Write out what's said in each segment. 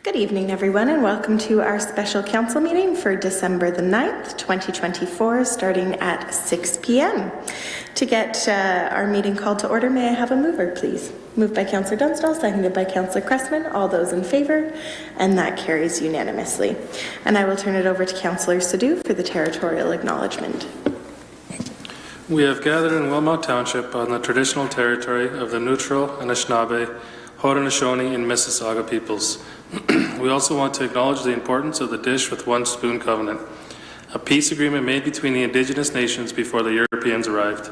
Good evening, everyone, and welcome to our special council meeting for December the 9th, 2024, starting at 6 p.m. To get our meeting called to order, may I have a mover, please? Moved by Councillor Dunstall, seconded by Councillor Cressman. All those in favour, and that carries unanimously. And I will turn it over to Councillor Sadhu for the territorial acknowledgement. We have gathered in Wilmot Township on the traditional territory of the Neutral, Anishinaabe, Haudenosaunee, and Mississauga peoples. We also want to acknowledge the importance of the Dish with One Spoon Covenant, a peace agreement made between the Indigenous nations before the Europeans arrived.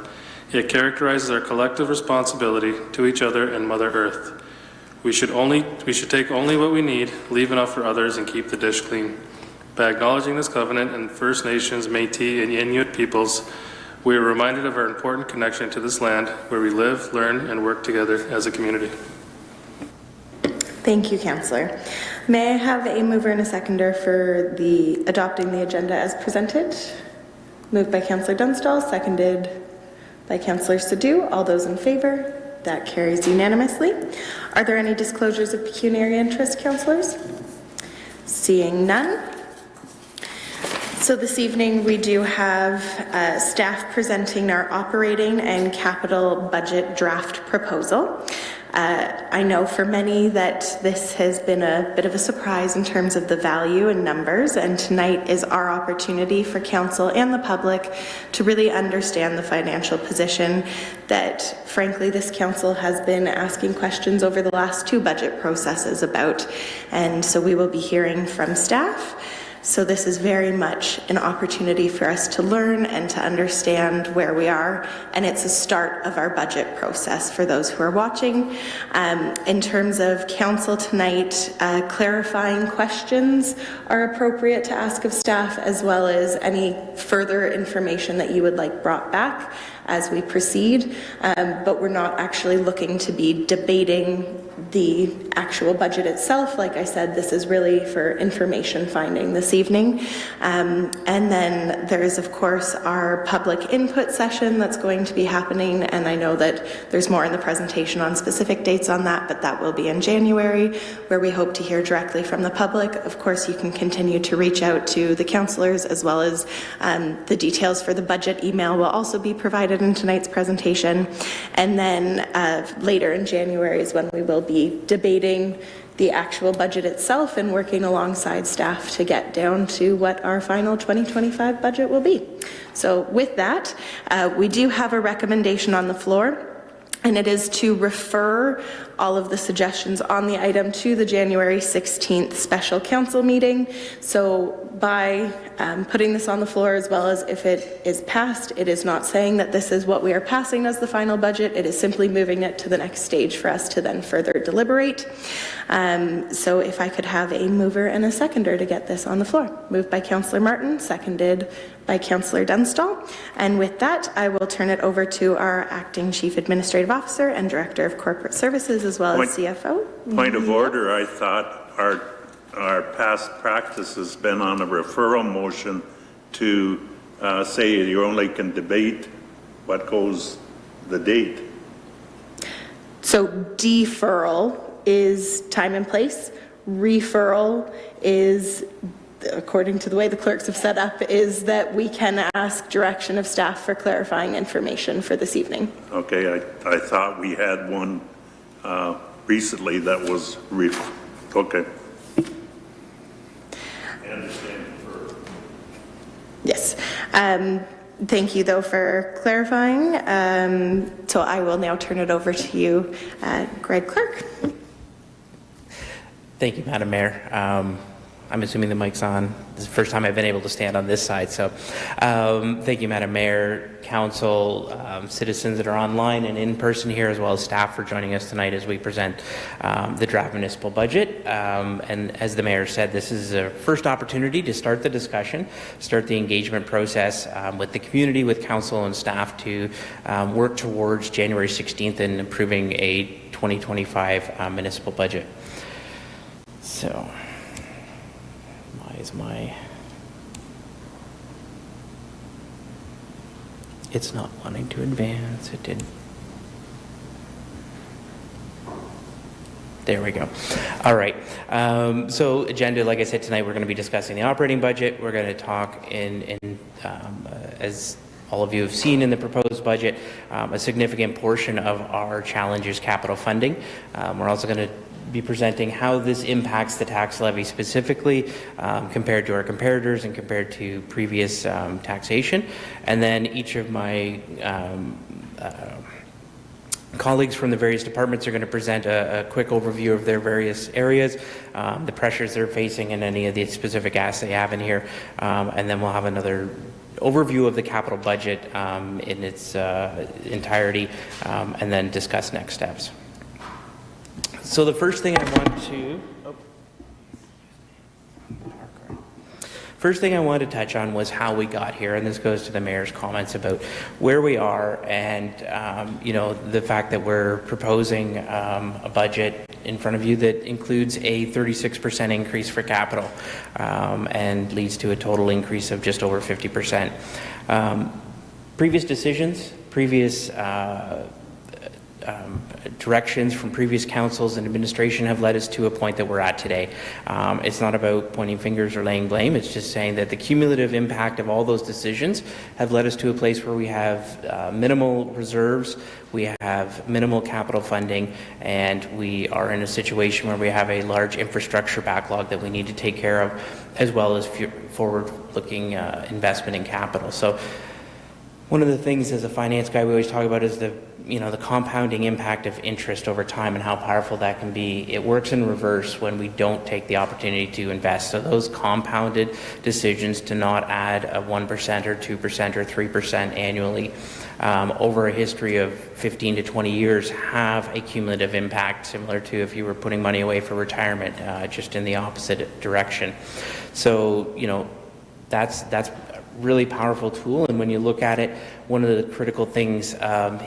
It characterizes our collective responsibility to each other and Mother Earth. We should take only what we need, leave enough for others, and keep the dish clean. By acknowledging this covenant and First Nations, Métis, and Inuit peoples, we are reminded of our important connection to this land where we live, learn, and work together as a community. Thank you, Councillor. May I have a mover and a seconder for adopting the agenda as presented? Moved by Councillor Dunstall, seconded by Councillor Sadhu. All those in favour? That carries unanimously. Are there any disclosures of pecuniary interest, councillors? Seeing none. So this evening we do have staff presenting our operating and capital budget draft proposal. I know for many that this has been a bit of a surprise in terms of the value and numbers, and tonight is our opportunity for council and the public to really understand the financial position that, frankly, this council has been asking questions over the last two budget processes about. And so we will be hearing from staff. So this is very much an opportunity for us to learn and to understand where we are, and it's a start of our budget process for those who are watching. In terms of council tonight, clarifying questions are appropriate to ask of staff, as well as any further information that you would like brought back as we proceed, but we're not actually looking to be debating the actual budget itself. Like I said, this is really for information finding this evening. And then there is, of course, our public input session that's going to be happening, and I know that there's more in the presentation on specific dates on that, but that will be in January, where we hope to hear directly from the public. Of course, you can continue to reach out to the councillors, as well as the details for the budget email will also be provided in tonight's presentation. And then later in January is when we will be debating the actual budget itself and working alongside staff to get down to what our final 2025 budget will be. So with that, we do have a recommendation on the floor, and it is to refer all of the suggestions on the item to the January 16th special council meeting. So by putting this on the floor, as well as if it is passed, it is not saying that this is what we are passing as the final budget. It is simply moving it to the next stage for us to then further deliberate. So if I could have a mover and a seconder to get this on the floor. Moved by Councillor Martin, seconded by Councillor Dunstall. And with that, I will turn it over to our Acting Chief Administrative Officer and Director of Corporate Services, as well as CFO. Point of order, I thought our past practice has been on a referral motion to say you only can debate what goes the date. So deferral is time and place. Referral is, according to the way the clerks have set up, is that we can ask direction of staff for clarifying information for this evening. Okay, I thought we had one recently that was okay. I understand. Yes. Thank you, though, for clarifying. So I will now turn it over to you, Greg Clerk. Thank you, Madam Mayor. I'm assuming the mic's on. This is the first time I've been able to stand on this side. So thank you, Madam Mayor, Council, citizens that are online and in person here, as well as staff for joining us tonight as we present the draft municipal budget. And as the Mayor said, this is a first opportunity to start the discussion, start the engagement process with the community, with Council and staff to work towards January 16th and approving a 2025 municipal budget. So it's not wanting to advance. It did. There we go. All right. So agenda, like I said, tonight we're going to be discussing the operating budget. We're going to talk as all of you have seen in the proposed budget, a significant portion of our challenge is capital funding. We're also going to be presenting how this impacts the tax levy specifically compared to our comparators and compared to previous taxation. And then each of my colleagues from the various departments are going to present a quick overview of their various areas, the pressures they're facing, and any of the specific asks they have in here. And then we'll have another overview of the capital budget in its entirety, and then discuss next steps. So the first thing I wanted to touch on was how we got here, and this goes to the mayor's comments about where we are and the fact that we're proposing a budget in front of you that includes a 36% increase for capital and leads to a total increase of just over 50%. Previous decisions, previous directions from previous councils and administration have led us to a point that we're at today. It's not about pointing fingers or laying blame. It's just saying that the cumulative impact of all those decisions have led us to a place where we have minimal reserves, we have minimal capital funding, and we are in a situation where we have a large infrastructure backlog that we need to take care of, as well as forward-looking investment in capital. So one of the things as a finance guy we always talk about is the compounding impact of interest over time and how powerful that can be. It works in reverse when we don't take the opportunity to invest. So those compounded decisions to not add a 1% or 2% or 3% annually over a history of 15 to 20 years have a cumulative impact, similar to if you were putting money away for retirement, just in the opposite direction. So, that's really powerful tool, and when you look at it, one of the critical things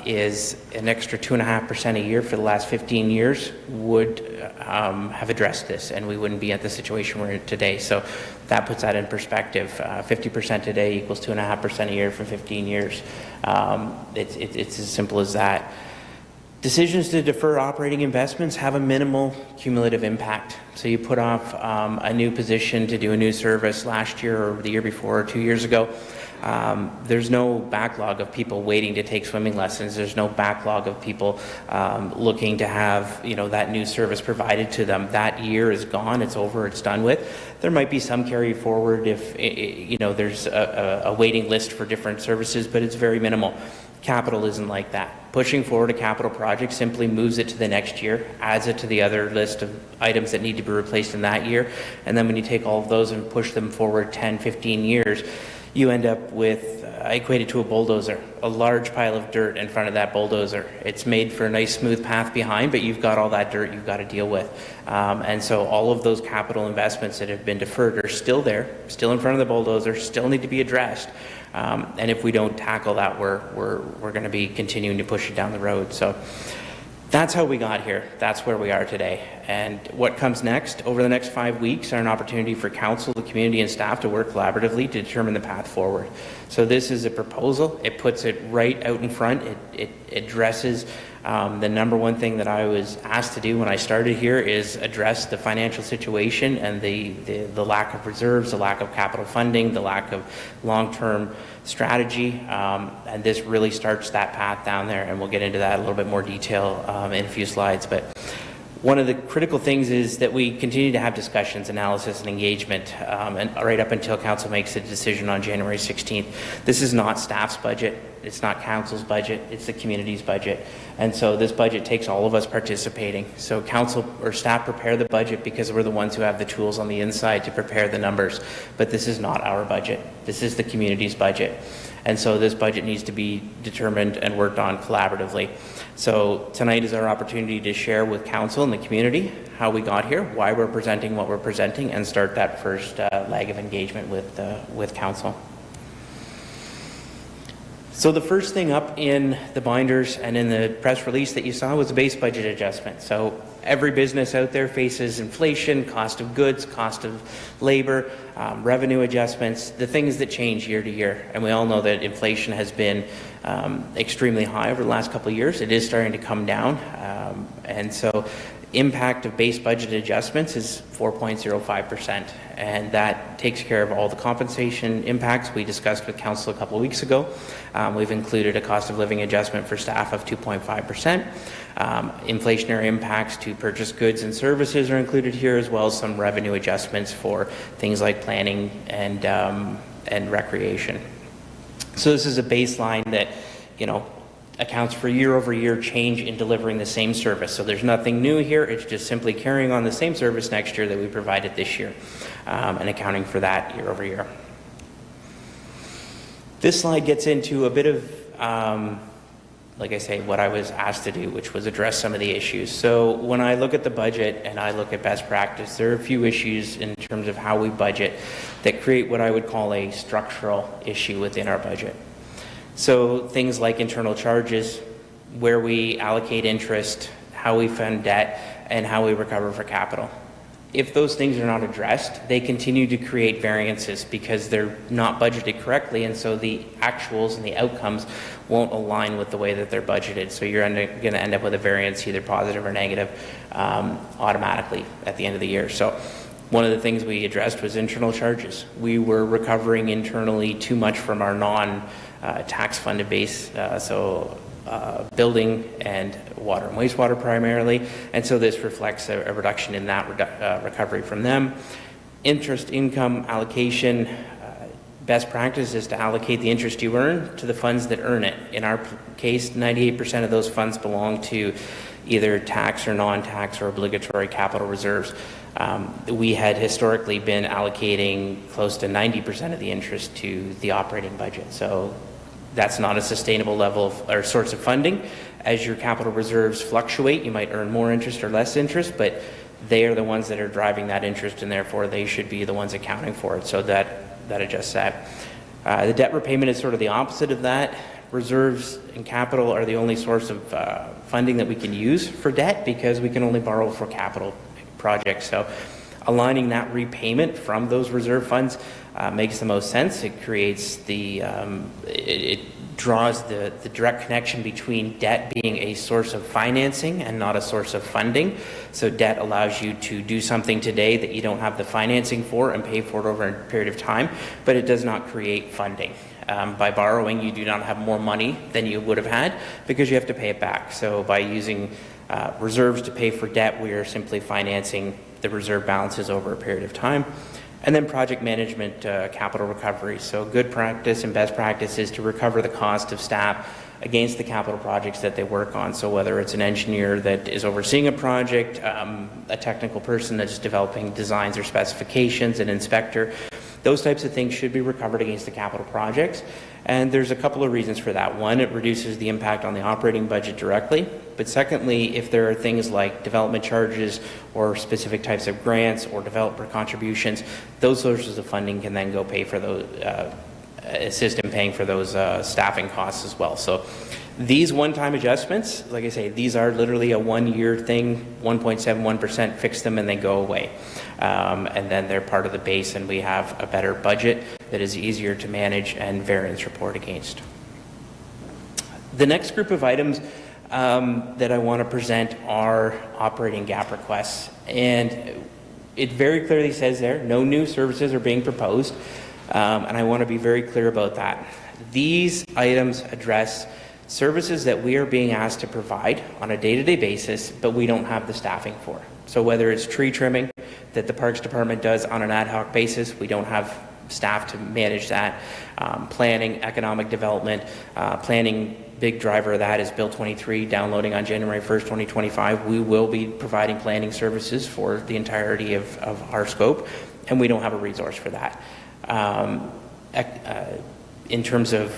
is an extra 2.5% a year for the last 15 years would have addressed this, and we wouldn't be at the situation we're in today. So that puts that in perspective. 50% today equals 2.5% a year for 15 years. It's as simple as that. Decisions to defer operating investments have a minimal cumulative impact. So you put off a new position to do a new service last year or the year before or 2 years ago. There's no backlog of people waiting to take swimming lessons. There's no backlog of people looking to have that new service provided to them. That year is gone. It's over. It's done with. There might be some carry forward if there's a waiting list for different services, but it's very minimal. Capital isn't like that. Pushing forward a capital project simply moves it to the next year, adds it to the other list of items that need to be replaced in that year, and then when you take all of those and push them forward 10, 15 years, you end up with, I equate it to a bulldozer, a large pile of dirt in front of that bulldozer. It's made for a nice smooth path behind, but you've got all that dirt you've got to deal with. And so all of those capital investments that have been deferred are still there, still in front of the bulldozer, still need to be addressed. And if we don't tackle that, we're going to be continuing to push it down the road. So that's how we got here. That's where we are today. And what comes next, over the next 5 weeks, are an opportunity for council, the community, and staff to work collaboratively to determine the path forward. So this is a proposal. It puts it right out in front. It addresses the number one thing that I was asked to do when I started here is address the financial situation and the lack of reserves, the lack of capital funding, the lack of long-term strategy, and this really starts that path down there, and we'll get into that in a little bit more detail in a few slides. But one of the critical things is that we continue to have discussions, analysis, and engagement, and right up until council makes a decision on January 16th. This is not staff's budget. It's not council's budget. It's the community's budget. And so this budget takes all of us participating. So council or staff prepare the budget because we're the ones who have the tools on the inside to prepare the numbers. But this is not our budget. This is the community's budget. And so this budget needs to be determined and worked on collaboratively. So tonight is our opportunity to share with council and the community how we got here, why we're presenting what we're presenting, and start that first leg of engagement with council. So the first thing up in the binders and in the press release that you saw was a base budget adjustment. So every business out there faces inflation, cost of goods, cost of labor, revenue adjustments, the things that change year to year. And we all know that inflation has been extremely high over the last couple of years. It is starting to come down. And so impact of base budget adjustments is 4.05%, and that takes care of all the compensation impacts we discussed with Council a couple of weeks ago. We've included a cost of living adjustment for staff of 2.5%. Inflationary impacts to purchased goods and services are included here, as well as some revenue adjustments for things like planning and recreation. So this is a baseline that, accounts for year-over-year change in delivering the same service. So there's nothing new here. It's just simply carrying on the same service next year that we provided this year, and accounting for that year-over-year. This slide gets into a bit of, like I say, what I was asked to do, which was address some of the issues. So when I look at the budget and I look at best practice, there are a few issues in terms of how we budget that create what I would call a structural issue within our budget. So things like internal charges, where we allocate interest, how we fund debt, and how we recover for capital. If those things are not addressed, they continue to create variances because they're not budgeted correctly, and so the actuals and the outcomes won't align with the way that they're budgeted. So you're going to end up with a variance, either positive or negative, automatically at the end of the year. So one of the things we addressed was internal charges. We were recovering internally too much from our non-tax funded base, building and water and wastewater primarily, and so this reflects a reduction in that recovery from them. Interest income allocation, best practice is to allocate the interest you earn to the funds that earn it. In our case, 98% of those funds belong to either tax or non-tax or obligatory capital reserves. We had historically been allocating close to 90% of the interest to the operating budget, so that's not a sustainable level or source of funding. As your capital reserves fluctuate, you might earn more interest or less interest, but they are the ones that are driving that interest, and therefore they should be the ones accounting for it. So that adjusts that. The debt repayment is sort of the opposite of that. Reserves and capital are the only source of funding that we can use for debt because we can only borrow for capital projects. So aligning that repayment from those reserve funds makes the most sense. It creates it draws the direct connection between debt being a source of financing and not a source of funding. So debt allows you to do something today that you don't have the financing for and pay for it over a period of time, but it does not create funding. By borrowing, you do not have more money than you would have had because you have to pay it back. So by using reserves to pay for debt, we are simply financing the reserve balances over a period of time. And then project management, capital recovery. So good practice and best practice is to recover the cost of staff against the capital projects that they work on. So whether it's an engineer that is overseeing a project, a technical person that's developing designs or specifications, an inspector, those types of things should be recovered against the capital projects. And there's a couple of reasons for that. One, it reduces the impact on the operating budget directly. But secondly, if there are things like development charges or specific types of grants or developer contributions, those sources of funding can then go pay for those, assist in paying for those staffing costs as well. So these one-time adjustments, like I say, these are literally a one-year thing, 1.71%, fix them and they go away. And then they're part of the base, and we have a better budget that is easier to manage and variance report against. The next group of items that I want to present are operating gap requests. And it very clearly says there, no new services are being proposed. And I want to be very clear about that. These items address services that we are being asked to provide on a day-to-day basis, but we don't have the staffing for. So whether it's tree trimming that the Parks Department does on an ad hoc basis, we don't have staff to manage that. Planning, economic development, planning, big driver of that is Bill 23 downloading on January 1st, 2025. We will be providing planning services for the entirety of our scope, and we don't have a resource for that. In terms of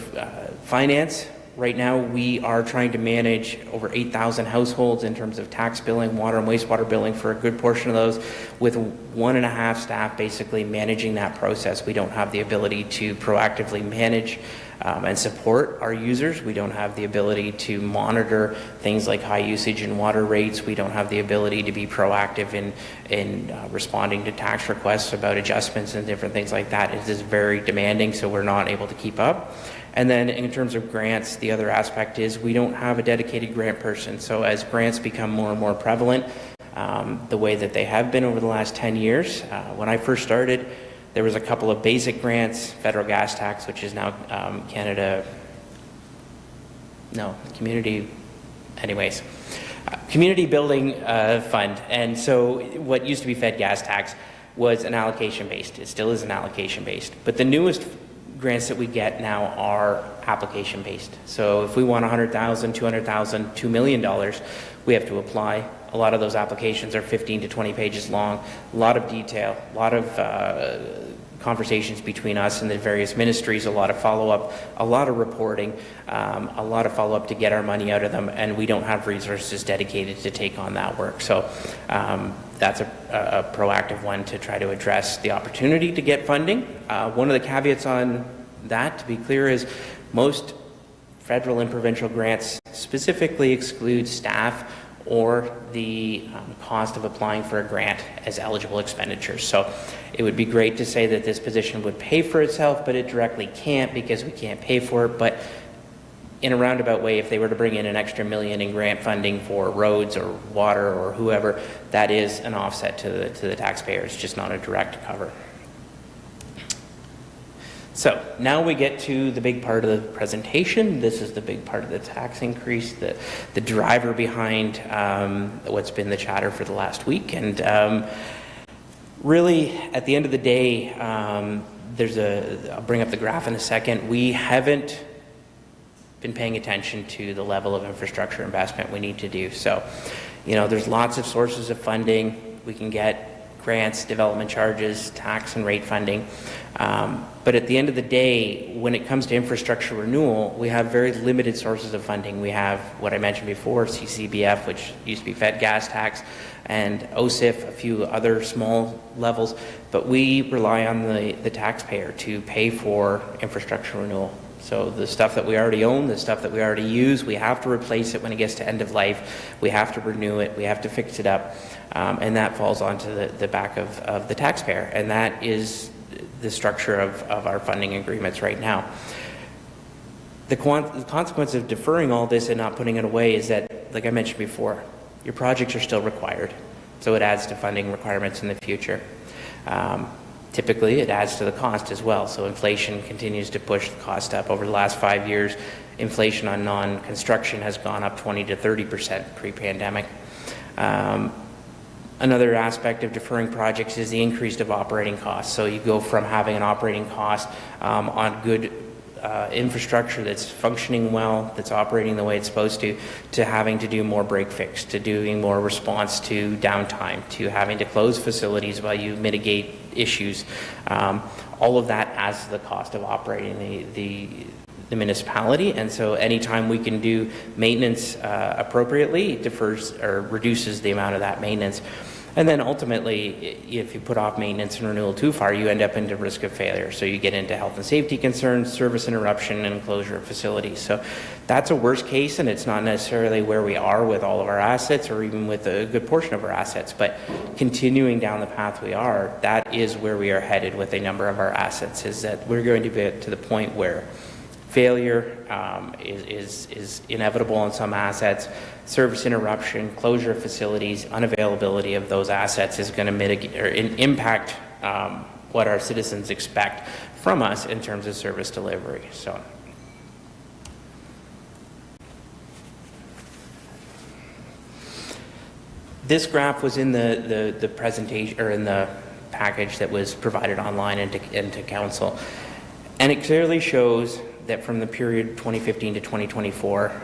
finance, right now we are trying to manage over 8,000 households in terms of tax billing, water and wastewater billing for a good portion of those, with 1.5 staff basically managing that process. We don't have the ability to proactively manage and support our users. We don't have the ability to monitor things like high usage and water rates. We don't have the ability to be proactive in responding to tax requests about adjustments and different things like that. It is very demanding, so we're not able to keep up. And then in terms of grants, the other aspect is we don't have a dedicated grant person. So as grants become more and more prevalent, the way that they have been over the last 10 years. When I first started, there was a couple of basic grants, federal gas tax, which is now community building fund. And so what used to be fed gas tax was an allocation based. It still is an allocation based. But the newest grants that we get now are application based. So if we want $100,000, $200,000, $2 million, we have to apply. A lot of those applications are 15 to 20 pages long, a lot of detail, a lot of conversations between us and the various ministries, a lot of follow-up, a lot of reporting, a lot of follow-up to get our money out of them, and we don't have resources dedicated to take on that work. So that's a proactive one to try to address the opportunity to get funding. One of the caveats on that, to be clear, is most federal and provincial grants specifically exclude staff or the cost of applying for a grant as eligible expenditures. So it would be great to say that this position would pay for itself, but it directly can't because we can't pay for it. But in a roundabout way, if they were to bring in an extra $1 million in grant funding for roads or water or whoever, that is an offset to the taxpayers, just not a direct cover. So now we get to the big part of the presentation. This is the big part of the tax increase, the driver behind what's been the chatter for the last week. And really, at the end of the day, I'll bring up the graph in a second. We haven't been paying attention to the level of infrastructure investment we need to do. So, there's lots of sources of funding. We can get grants, development charges, tax and rate funding. But at the end of the day, when it comes to infrastructure renewal, we have very limited sources of funding. We have what I mentioned before, CCBF, which used to be fed gas tax, and OSIF, a few other small levels, but we rely on the taxpayer to pay for infrastructure renewal. So the stuff that we already own, the stuff that we already use, we have to replace it when it gets to end of life. We have to renew it. We have to fix it up. And that falls onto the back of the taxpayer. And that is the structure of our funding agreements right now. The consequence of deferring all this and not putting it away is that, like I mentioned before, your projects are still required. So it adds to funding requirements in the future. Typically, it adds to the cost as well. So inflation continues to push the cost up. Over the last 5 years, inflation on non-construction has gone up 20 to 30% pre-pandemic. Another aspect of deferring projects is the increase of operating costs. So you go from having an operating cost on good infrastructure that's functioning well, that's operating the way it's supposed to having to do more break fix, to doing more response to downtime, to having to close facilities while you mitigate issues. All of that adds to the cost of operating the municipality, and so anytime we can do maintenance appropriately, it defers or reduces the amount of that maintenance. And then ultimately, if you put off maintenance and renewal too far, you end up into risk of failure. So you get into health and safety concerns, service interruption, and closure of facilities. So that's a worst case, and it's not necessarily where we are with all of our assets or even with a good portion of our assets. But continuing down the path we are, that is where we are headed with a number of our assets, is that we're going to get to the point where failure is inevitable on some assets. Service interruption, closure of facilities, unavailability of those assets is going to mitigate or impact what our citizens expect from us in terms of service delivery. So, this graph was in the presentation or in the package that was provided online and to council, and it clearly shows that from the period 2015 to 2024,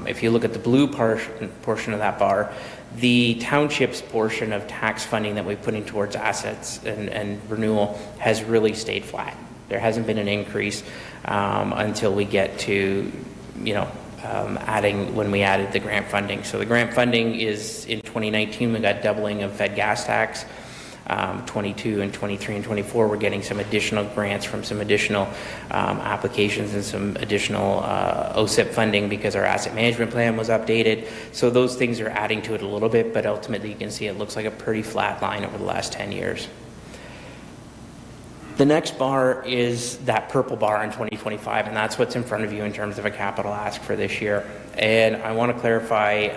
if you look at the blue portion of that bar, the township's portion of tax funding that we're putting towards assets and renewal has really stayed flat. There hasn't been an increase until we get to, when we added the grant funding. So the grant funding is, in 2019, we got doubling of fed gas tax. 22 and 23 and 24, we're getting some additional grants from some additional applications and some additional OSIP funding because our asset management plan was updated. So those things are adding to it a little bit, but ultimately you can see it looks like a pretty flat line over the last 10 years. The next bar is that purple bar in 2025, and that's what's in front of you in terms of a capital ask for this year. And I want to clarify,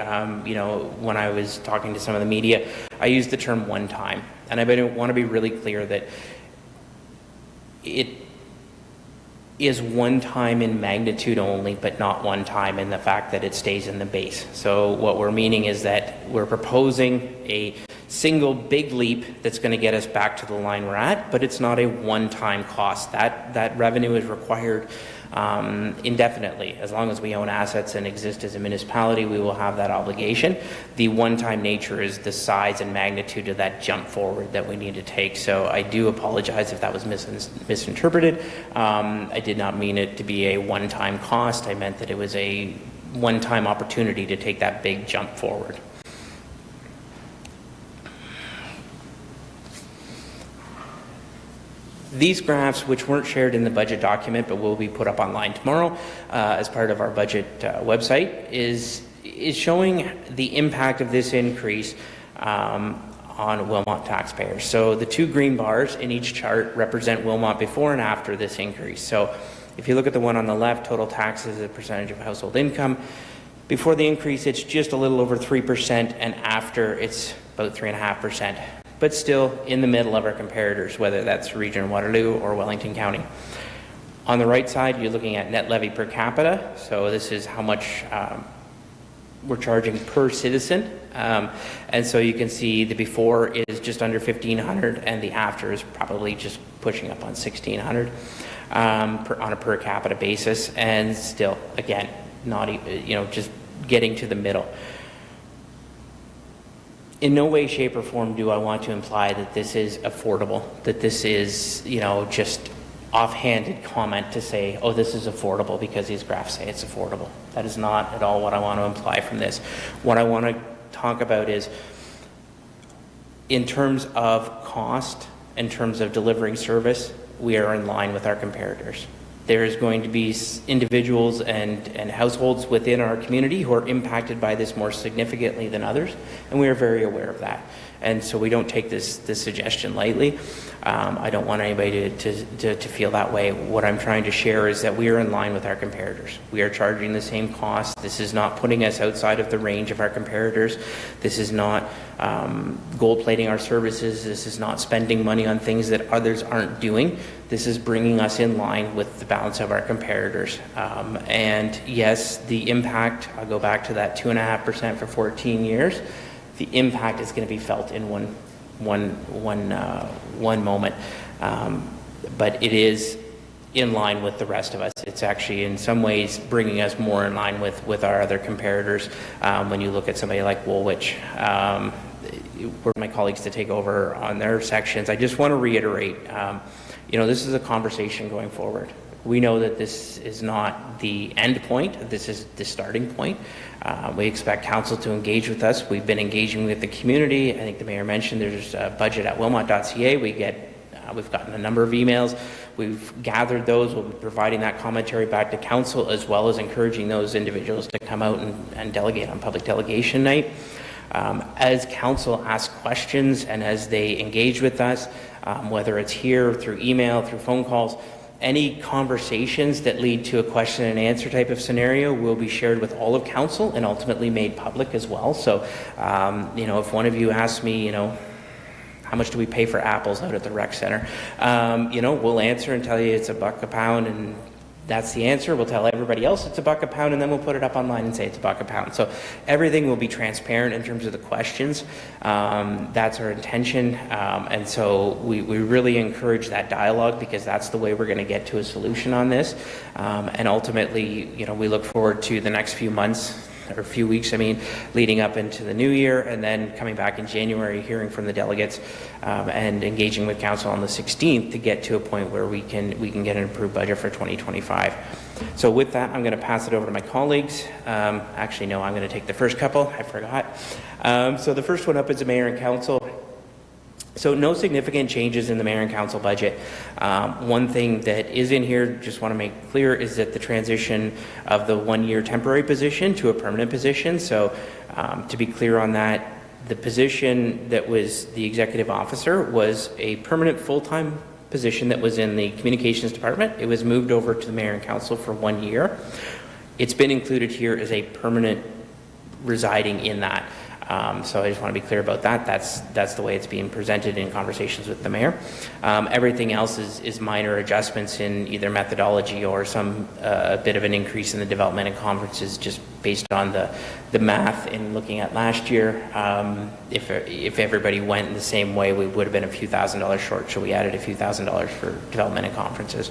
when I was talking to some of the media, I used the term one time. And I want to be really clear that it is one time in magnitude only, but not one time in the fact that it stays in the base. So what we're meaning is that we're proposing a single big leap that's going to get us back to the line we're at, but it's not a one-time cost. That revenue is required indefinitely. As long as we own assets and exist as a municipality, we will have that obligation. The one-time nature is the size and magnitude of that jump forward that we need to take. So I do apologize if that was misinterpreted. I did not mean it to be a one-time cost. I meant that it was a one-time opportunity to take that big jump forward. These graphs, which weren't shared in the budget document but will be put up online tomorrow as part of our budget website, is showing the impact of this increase on Wilmot taxpayers. So the two green bars in each chart represent Wilmot before and after this increase. So if you look at the one on the left, total taxes as a percentage of household income, before the increase it's just a little over 3%, and after it's about 3.5%. But still in the middle of our comparators, whether that's Region Waterloo or Wellington County. On the right side, you're looking at net levy per capita. So this is how much we're charging per citizen. And so you can see the before is just under $1,500 and the after is probably just pushing up on $1,600 on a per capita basis. And still, again, not, just getting to the middle. In no way, shape, or form do I want to imply that this is affordable, that this is, just offhanded comment to say, oh, this is affordable because these graphs say it's affordable. That is not at all what I want to imply from this. What I want to talk about is, in terms of cost, in terms of delivering service, we are in line with our comparators. There is going to be individuals and households within our community who are impacted by this more significantly than others, and we are very aware of that. And so we don't take this suggestion lightly. I don't want anybody to feel that way. What I'm trying to share is that we are in line with our comparators. We are charging the same cost. This is not putting us outside of the range of our comparators. This is not gold plating our services. This is not spending money on things that others aren't doing. This is bringing us in line with the balance of our comparators. And yes, the impact, I'll go back to that 2.5% for 14 years. The impact is going to be felt in one moment, but it is in line with the rest of us. It's actually in some ways bringing us more in line with our other comparators. When you look at somebody like Woolwich, for my colleagues to take over on their sections, I just want to reiterate, this is a conversation going forward. We know that this is not the end point, this is the starting point. We expect council to engage with us. We've been engaging with the community. I think the mayor mentioned there's a budget at wilmot.ca. We've gotten a number of emails. We've gathered those. We'll be providing that commentary back to council, as well as encouraging those individuals to come out and delegate on public delegation night. As council asks questions and as they engage with us, whether it's here, through email, through phone calls, any conversations that lead to a question and answer type of scenario will be shared with all of council and ultimately made public as well. So, if one of you asks me, how much do we pay for apples out at the rec center? We'll answer and tell you it's $1 a pound, and that's the answer. We'll tell everybody else it's $1 a pound, and then we'll put it up online and say it's $1 a pound. So everything will be transparent in terms of the questions. That's our intention. And so we really encourage that dialogue, because that's the way we're going to get to a solution on this. And ultimately, we look forward to the next few months, or a few weeks, leading up into the new year, and then coming back in January, hearing from the delegates, and engaging with council on the 16th to get to a point where we can get an approved budget for 2025. So with that, I'm going to pass it over to my colleagues. Actually, no, I'm going to take the first couple. I forgot. So the first one up is the mayor and council. So no significant changes in the mayor and council budget. One thing that is in here, just want to make clear, is that the transition of the one-year temporary position to a permanent position. So to be clear on that, the position that was the executive officer was a permanent full-time position that was in the communications department. It was moved over to the mayor and council for 1 year. it's been included here as a permanent residing in that. So I just want to be clear about that. That's the way it's being presented in conversations with the mayor. Everything else is minor adjustments in either methodology or some a bit of an increase in the development and conferences, just based on the math in looking at last year. If everybody went in the same way, we would have been a few $1,000s short, so we added a few $1,000s for development and conferences.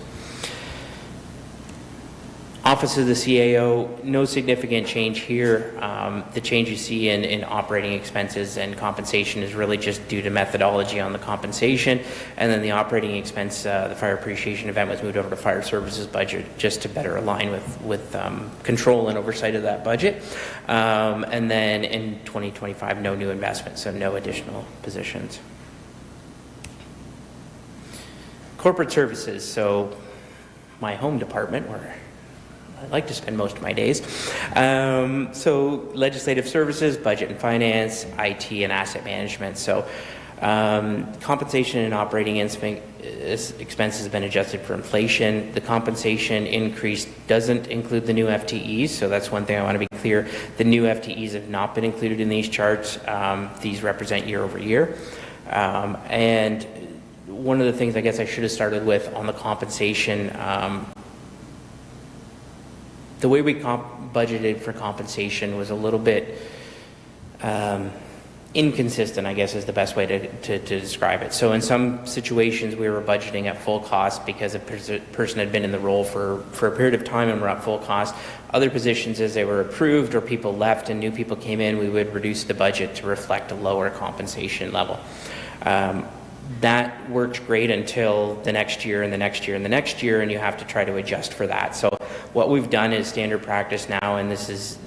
Office of the CAO, no significant change here. The change you see in operating expenses and compensation is really just due to methodology on the compensation, and then the operating expense, the fire appreciation event, was moved over to fire services budget just to better align with control and oversight of that budget. And then in 2025, no new investments, so no additional positions. Corporate services, so my home department, where I like to spend most of my days. So legislative services, budget and finance, IT, and asset management. So compensation and operating expenses have been adjusted for inflation. The compensation increase doesn't include the new FTEs, so that's one thing I want to be clear. The new FTEs have not been included in these charts. These represent year over year. And one of the things I guess I should have started with on the compensation, the way we budgeted for compensation was a little bit inconsistent, I guess is the best way to describe it. So in some situations we were budgeting at full cost because a person had been in the role for a period of time and were at full cost. Other positions, as they were approved or people left and new people came in, we would reduce the budget to reflect a lower compensation level. That worked great until the next year and the next year and the next year, and you have to try to adjust for that. So what we've done is standard practice now, and this is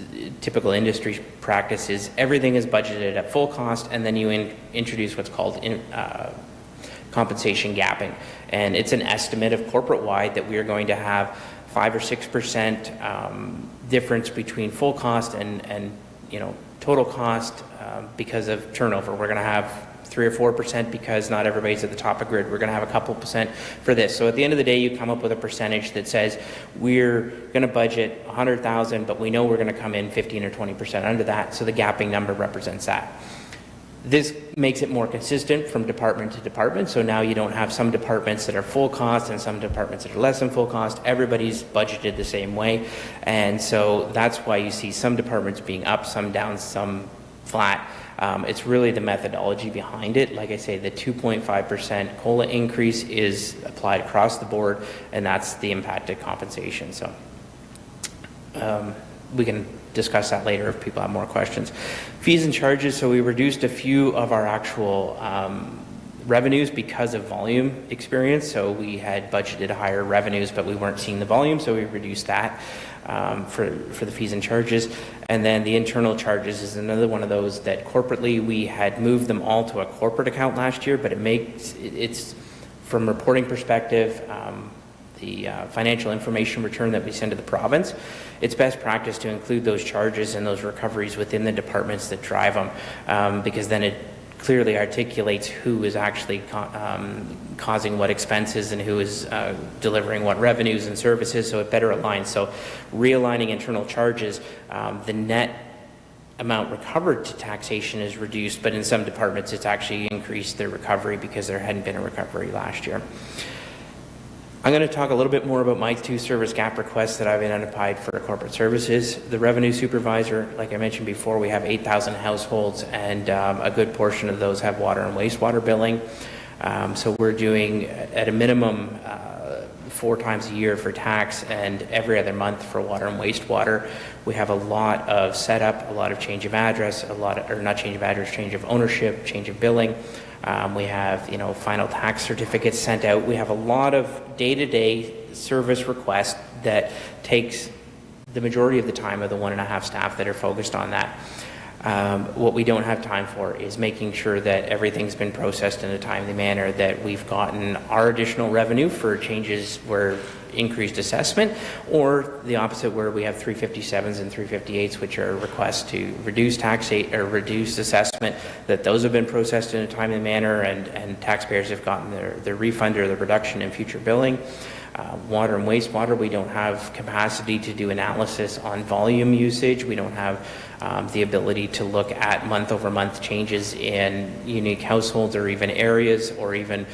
typical industry practice, is everything is budgeted at full cost, and then you introduce what's called compensation gapping. And it's an estimate of corporate-wide that we are going to have 5 or 6% difference between full cost and total cost because of turnover. We're going to have 3 or 4% because not everybody's at the top of grid. We're going to have a couple percent for this. So at the end of the day, you come up with a percentage that says we're going to budget $100,000, but we know we're going to come in 15 or 20% under that. So the gapping number represents that. This makes it more consistent from department to department. So now you don't have some departments that are full cost and some departments that are less than full cost. Everybody's budgeted the same way. And so that's why you see some departments being up, some down, some flat. It's really the methodology behind it. Like I say, the 2.5% COLA increase is applied across the board, and that's the impacted compensation. So we can discuss that later if people have more questions. Fees and charges, so we reduced a few of our actual revenues because of volume experience. So we had budgeted higher revenues, but we weren't seeing the volume, so we reduced that for the fees and charges. And then the internal charges is another one of those that corporately we had moved them all to a corporate account last year, but it's from reporting perspective, the financial information return that we send to the province, it's best practice to include those charges and those recoveries within the departments that drive them, because then it clearly articulates who is actually causing what expenses and who is delivering what revenues and services, so it better aligns. So realigning internal charges, the net amount recovered to taxation is reduced, but in some departments it's actually increased their recovery because there hadn't been a recovery last year. I'm going to talk a little bit more about my 2 service gap requests that I've identified for corporate services. The revenue supervisor, like I mentioned before, we have 8,000 households, and a good portion of those have water and wastewater billing. So we're doing at a minimum 4 times a year for tax and every other month for water and wastewater. We have a lot of setup, a lot of change of address, change of ownership, change of billing. We have, final tax certificates sent out. We have a lot of day-to-day service requests that takes the majority of the time of the 1.5 staff that are focused on that. What we don't have time for is making sure that everything's been processed in a timely manner, that we've gotten our additional revenue for changes where increased assessment, or the opposite where we have 357s and 358s, which are requests to reduce taxate or reduce assessment, that those have been processed in a timely manner and taxpayers have gotten their refund or the reduction in future billing. Water and wastewater, we don't have capacity to do analysis on volume usage. We don't have the ability to look at month-over-month changes in unique households or even areas, or even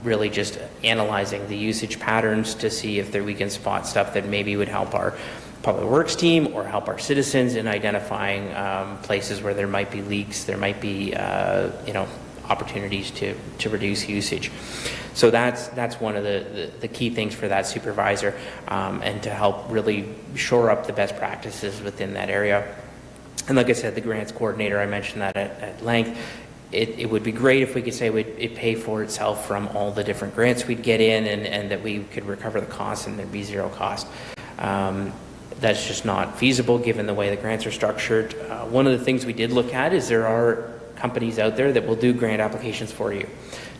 really just analyzing the usage patterns to see if we can spot stuff that maybe would help our Public Works team or help our citizens in identifying places where there might be leaks, there might be opportunities to reduce usage. So that's one of the key things for that supervisor, and to help really shore up the best practices within that area. And like I said, the grants coordinator, I mentioned that at length. It would be great if we could say it pay for itself from all the different grants we'd get in, and that we could recover the costs and there'd be zero cost. That's just not feasible given the way the grants are structured. One of the things we did look at is there are companies out there that will do grant applications for you.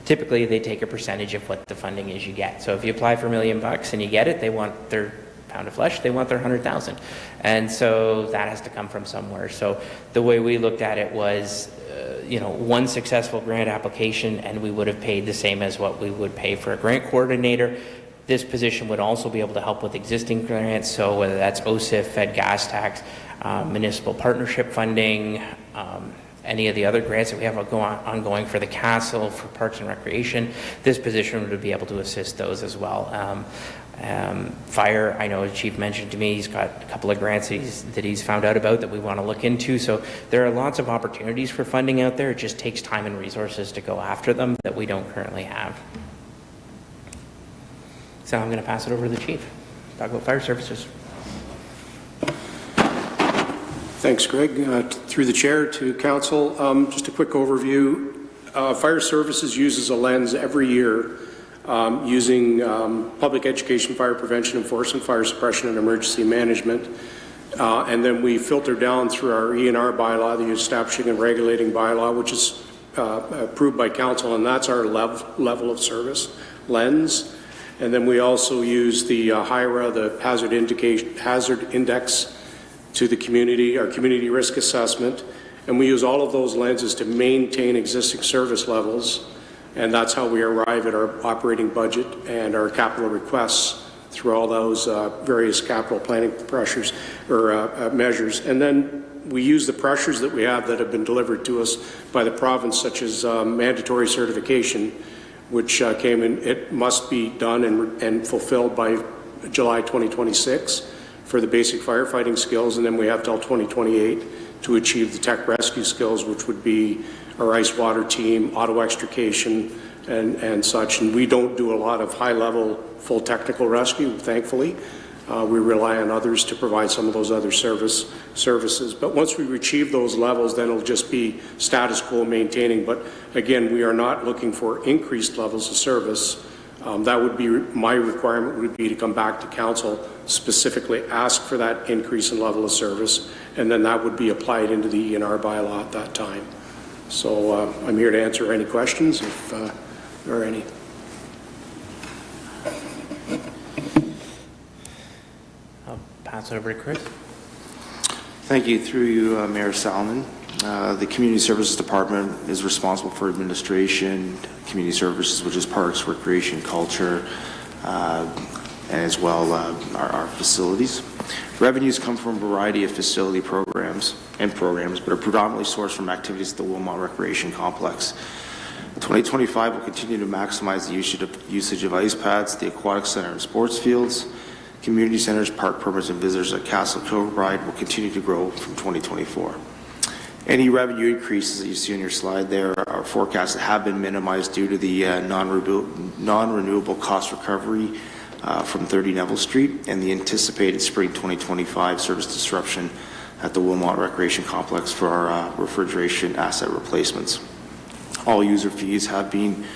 Typically, they take a percentage of what the funding is you get. So if you apply for $1 million and you get it, they want their pound of flesh, they want their 100,000. And so that has to come from somewhere. So the way we looked at it was, one successful grant application and we would have paid the same as what we would pay for a grant coordinator. This position would also be able to help with existing grants, so whether that's OSIF, Fed gas tax, municipal partnership funding, any of the other grants that we have ongoing for the castle, for parks and recreation, this position would be able to assist those as well. Fire, I know the chief mentioned to me, he's got a couple of grants that he's found out about that we want to look into. So there are lots of opportunities for funding out there. It just takes time and resources to go after them that we don't currently have. So I'm going to pass it over to the chief. Talk about fire services. Thanks, Greg. Through the chair to council, just a quick overview. Fire services uses a lens every year using public education, fire prevention, enforcement, fire suppression, and emergency management. And then we filter down through our E&R bylaw, the establishing and regulating bylaw, which is approved by council, and that's our level of service lens. And then we also use the HIRA, the hazard index, to the community, our community risk assessment. And we use all of those lenses to maintain existing service levels. And that's how we arrive at our operating budget and our capital requests through all those various capital planning pressures or measures. And then we use the pressures that we have that have been delivered to us by the province, such as mandatory certification, which came in, it must be done and fulfilled by July 2026 for the basic firefighting skills, and then we have till 2028 to achieve the tech rescue skills, which would be our ice water team, auto extrication, and such. And we don't do a lot of high-level full technical rescue, thankfully. We rely on others to provide some of those other services. But once we achieve those levels, then it'll just be status quo maintaining. But again, we are not looking for increased levels of service. That would be my requirement, would be to come back to council, specifically ask for that increase in level of service, and then that would be applied into the E&R bylaw at that time. So I'm here to answer any questions if there are any. Pass it over to Chris. Thank you. Through you, Mayor Salmon. The Community Services Department is responsible for administration, community services, which is parks, recreation, culture, and as well our facilities. Revenues come from a variety of facility programs, but are predominantly sourced from activities at the Wilmot Recreation Complex. 2025 will continue to maximize the usage of ice pads, the aquatic center and sports fields. Community centers, park permits, and visitors at Castle Kilbride will continue to grow from 2024. Any revenue increases that you see on your slide there are forecasts that have been minimized due to the non-renewable cost recovery from 30 Neville Street and the anticipated spring 2025 service disruption at the Wilmot Recreation Complex for our refrigeration asset replacements. All user fees have been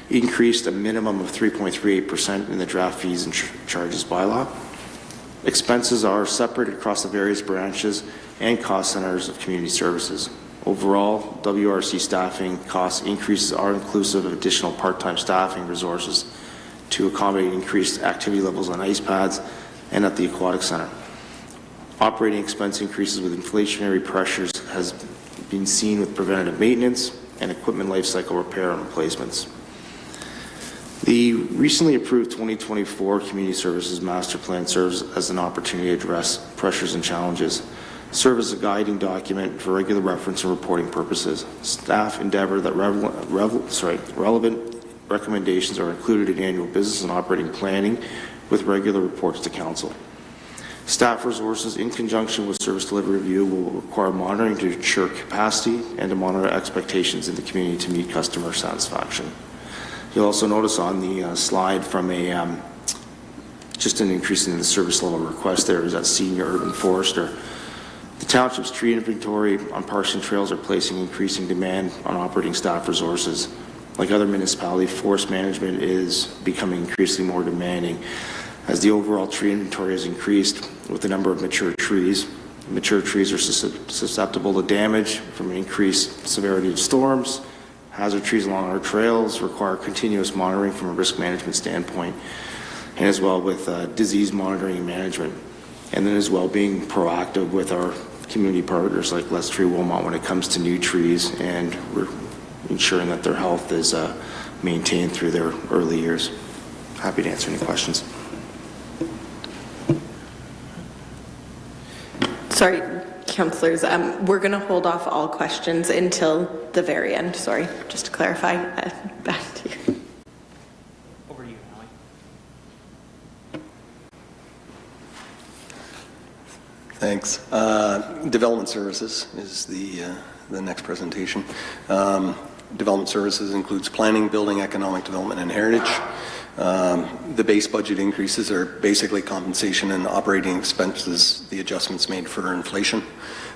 increased a minimum of 3.38% in the draft fees and charges bylaw. Expenses are separated across the various branches and cost centers of community services. Overall, WRC staffing cost increases are inclusive of additional part-time staffing resources to accommodate increased activity levels on ice pads and at the aquatic center. Operating expense increases with inflationary pressures has been seen with preventative maintenance and equipment life cycle repair and replacements. The recently approved 2024 Community Services Master Plan serves as an opportunity to address pressures and challenges. Serve as a guiding document for regular reference and reporting purposes. Staff endeavor that relevant recommendations are included in annual business and operating planning with regular reports to Council. Staff resources in conjunction with service delivery review will require monitoring to ensure capacity and to monitor expectations in the community to meet customer satisfaction. You'll also notice on the slide from just an increase in the service level request there is that senior urban forester. The Township's tree inventory on parks and trails are placing increasing demand on operating staff resources. Like other municipalities, forest management is becoming increasingly more demanding as the overall tree inventory has increased with the number of mature trees. Mature trees are susceptible to damage from an increased severity of storms. Hazard trees along our trails require continuous monitoring from a risk management standpoint, and as well with disease monitoring and management. And then as well being proactive with our community partners like Let's Tree Wilmot when it comes to new trees, and we're ensuring that their health is maintained through their early years. Happy to answer any questions. Sorry, councillors, we're going to hold off all questions until the very end. Sorry, just to clarify. Back to you. Over to you, Howie. Thanks. Development services is the next presentation. Development services includes planning, building, economic development, and heritage. The base budget increases are basically compensation and operating expenses, the adjustments made for inflation.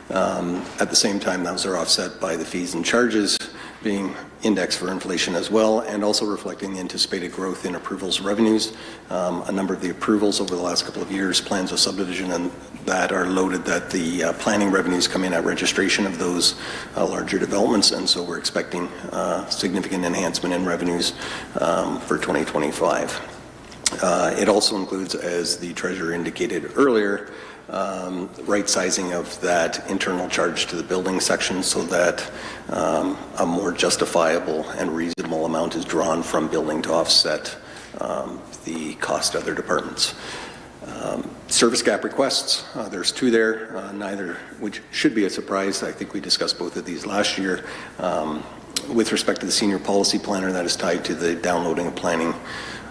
At the same time, those are offset by the fees and charges being indexed for inflation as well, and also reflecting the anticipated growth in approvals revenues. A number of the approvals over the last couple of years, plans of subdivision and that are loaded that the planning revenues come in at registration of those larger developments, and so we're expecting significant enhancement in revenues for 2025. It also includes, as the Treasurer indicated earlier, right sizing of that internal charge to the building section so that a more justifiable and reasonable amount is drawn from building to offset the cost to other departments. Service gap requests, there's two there, neither which should be a surprise. I think we discussed both of these last year. With respect to the senior policy planner, that is tied to the downloading of planning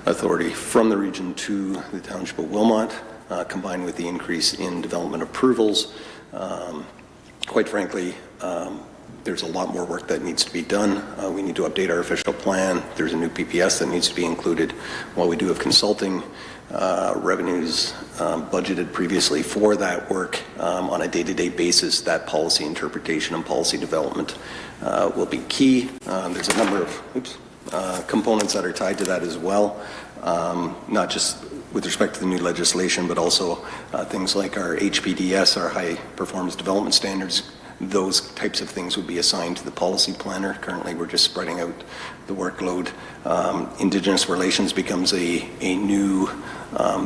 authority from the region to the Township of Wilmot, combined with the increase in development approvals. Quite frankly, there's a lot more work that needs to be done. We need to update our official plan. There's a new PPS that needs to be included. While we do have consulting revenues budgeted previously for that work on a day-to-day basis, that policy interpretation and policy development will be key. There's a number of components that are tied to that as well, not just with respect to the new legislation, but also things like our HPDS, our high performance development standards. Those types of things would be assigned to the policy planner. Currently, we're just spreading out the workload. Indigenous relations becomes a new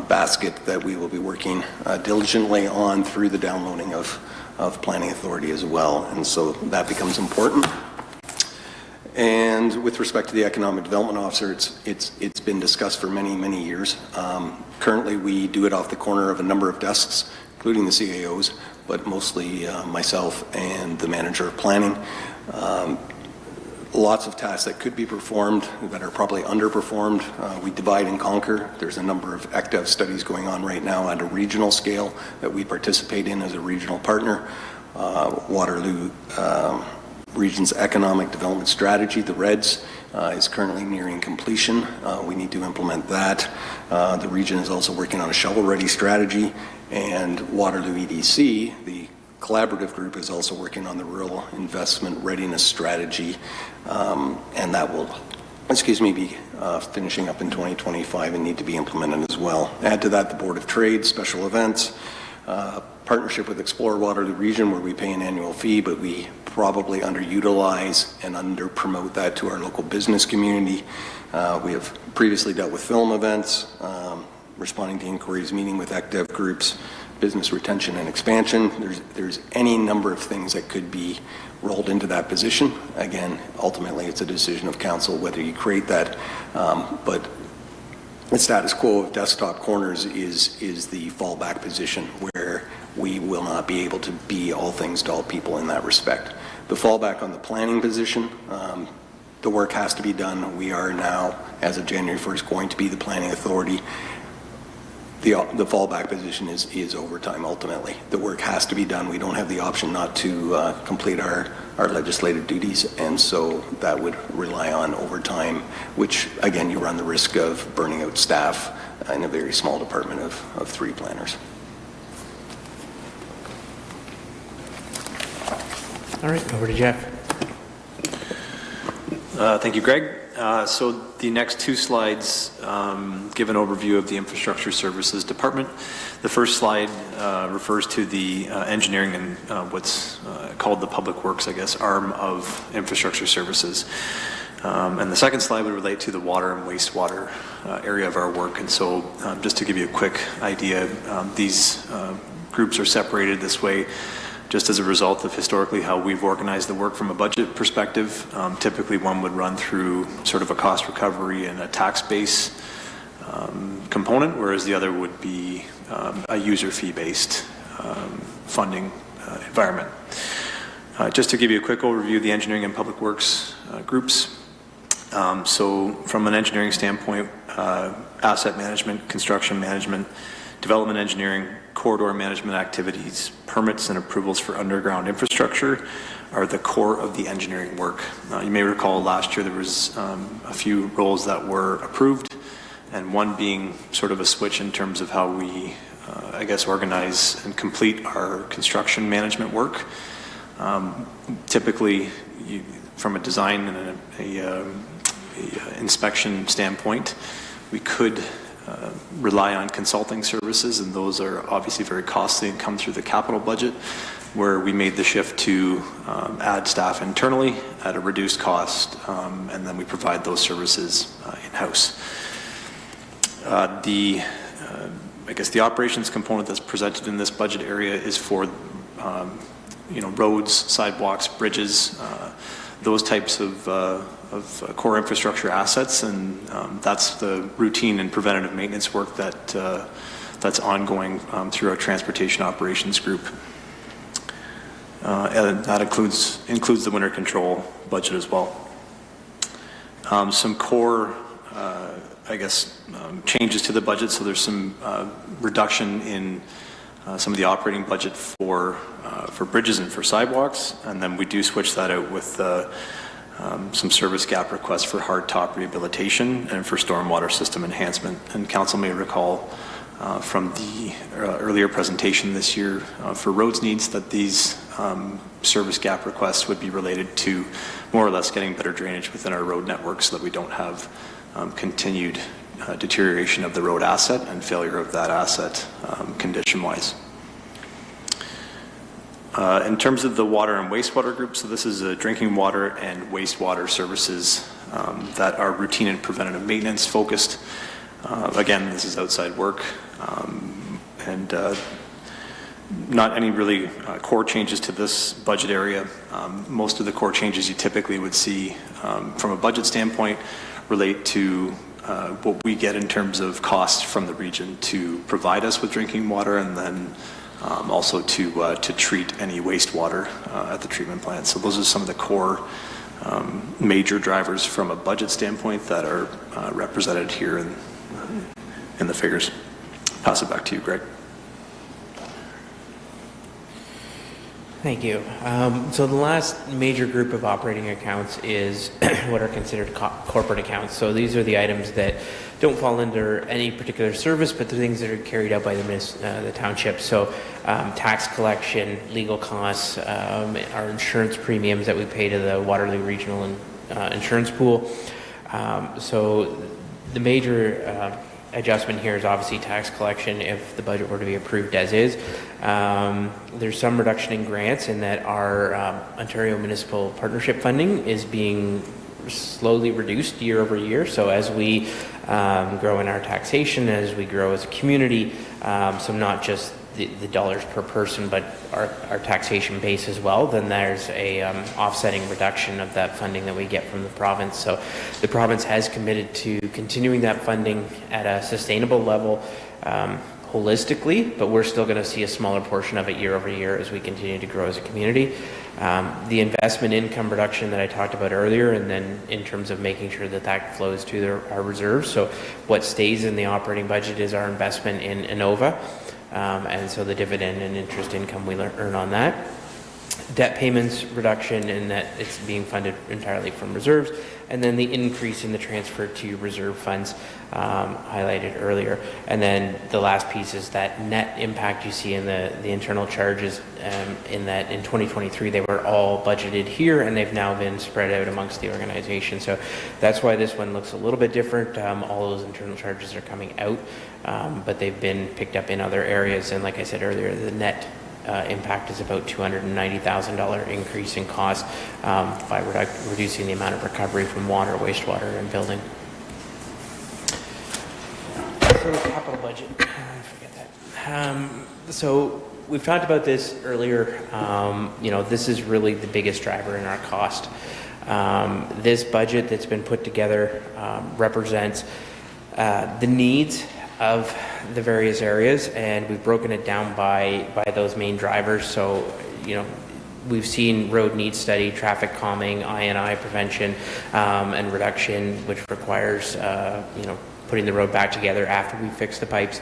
basket that we will be working diligently on through the downloading of planning authority as well, and so that becomes important. And with respect to the economic development officer, it's been discussed for many years. Currently, we do it off the corner of a number of desks, including the CAOs, but mostly myself and the manager of planning. Lots of tasks that could be performed that are probably underperformed. We divide and conquer. There's a number of ECDEV studies going on right now at a regional scale that we participate in as a regional partner. Waterloo Region's Economic Development Strategy, the REDS, is currently nearing completion. We need to implement that. The region is also working on a shovel-ready strategy, and Waterloo EDC, the collaborative group, is also working on the Rural Investment Readiness Strategy, and that will, be finishing up in 2025 and need to be implemented as well. Add to that the Board of Trade, special events, partnership with Explore Waterloo Region, where we pay an annual fee, but we probably underutilize and under-promote that to our local business community. We have previously dealt with film events, responding to inquiries, meeting with ECDEV groups, business retention and expansion. There's any number of things that could be rolled into that position. Again, ultimately, it's a decision of council whether you create that, but the status quo of desktop corners is the fallback position where we will not be able to be all things to all people in that respect. The fallback on the planning position, the work has to be done. We are now, as of January 1st, going to be the planning authority. The fallback position is overtime ultimately. The work has to be done. We don't have the option not to complete our legislative duties, and so that would rely on overtime, which again, you run the risk of burning out staff in a very small department of 3 planners. All right, over to Jeff. Thank you, Greg. So the next 2 slides give an overview of the Infrastructure Services Department. The first slide refers to the engineering and what's called the Public Works, I guess, arm of Infrastructure Services. And the second slide would relate to the water and wastewater area of our work. And so just to give you a quick idea, these groups are separated this way just as a result of historically how we've organized the work from a budget perspective. Typically one would run through sort of a cost recovery and a tax base component, whereas the other would be a user fee based funding environment. Just to give you a quick overview of the engineering and public works groups. So from an engineering standpoint, asset management, construction management, development engineering, corridor management activities, permits and approvals for underground infrastructure are the core of the engineering work. You may recall last year there was a few roles that were approved, and one being sort of a switch in terms of how we, I guess, organize and complete our construction management work. Typically, from a design and a inspection standpoint, we could rely on consulting services, and those are obviously very costly and come through the capital budget, where we made the shift to add staff internally at a reduced cost, and then we provide those services in-house. I guess the operations component that's presented in this budget area is for roads, sidewalks, bridges, those types of core infrastructure assets, and that's the routine and preventative maintenance work that's ongoing through our transportation operations group. And that includes the winter control budget as well. Some core, changes to the budget. So there's some reduction in some of the operating budget for bridges and for sidewalks, and then we do switch that out with some service gap requests for hard top rehabilitation and for stormwater system enhancement. And council may recall from the earlier presentation this year for roads needs that these service gap requests would be related to more or less getting better drainage within our road network so that we don't have continued deterioration of the road asset and failure of that asset condition-wise. In terms of the water and wastewater group, so this is a drinking water and wastewater services that are routine and preventative maintenance focused. Again, this is outside work, and not any really core changes to this budget area. Most of the core changes you typically would see from a budget standpoint relate to what we get in terms of costs from the region to provide us with drinking water, and then also to treat any wastewater at the treatment plant. So those are some of the core major drivers from a budget standpoint that are represented here in the figures. Pass it back to you, Greg. Thank you. So the last major group of operating accounts is what are considered corporate accounts. So these are the items that don't fall under any particular service, but the things that are carried out by the township. So tax collection, legal costs, our insurance premiums that we pay to the Waterloo Regional Insurance Pool. So the major adjustment here is obviously tax collection if the budget were to be approved as is. There's some reduction in grants in that our Ontario Municipal Partnership funding is being slowly reduced year over year. So as we grow in our taxation, as we grow as a community, so not just the dollars per person, but our taxation base as well, then there's a offsetting reduction of that funding that we get from the province. So the province has committed to continuing that funding at a sustainable level holistically, but we're still going to see a smaller portion of it year over year as we continue to grow as a community. The investment income reduction that I talked about earlier, and then in terms of making sure that that flows to our reserves. So what stays in the operating budget is our investment in Innova, and so the dividend and interest income we earn on that. Debt payments reduction, in that it's being funded entirely from reserves, and then the increase in the transfer to reserve funds highlighted earlier. And then the last piece is that net impact you see in the internal charges, in that in 2023 they were all budgeted here and they've now been spread out amongst the organization. So that's why this one looks a little bit different. All those internal charges are coming out, but they've been picked up in other areas. And like I said earlier, the net impact is about $290,000 increase in cost by reducing the amount of recovery from water, wastewater, and building. So capital budget, I forget that. So we've talked about this earlier. This is really the biggest driver in our cost. This budget that's been put together represents the needs of the various areas, and we've broken it down by those main drivers. So, we've seen road needs study, traffic calming, I&I prevention, and reduction, which requires, putting the road back together after we fix the pipes.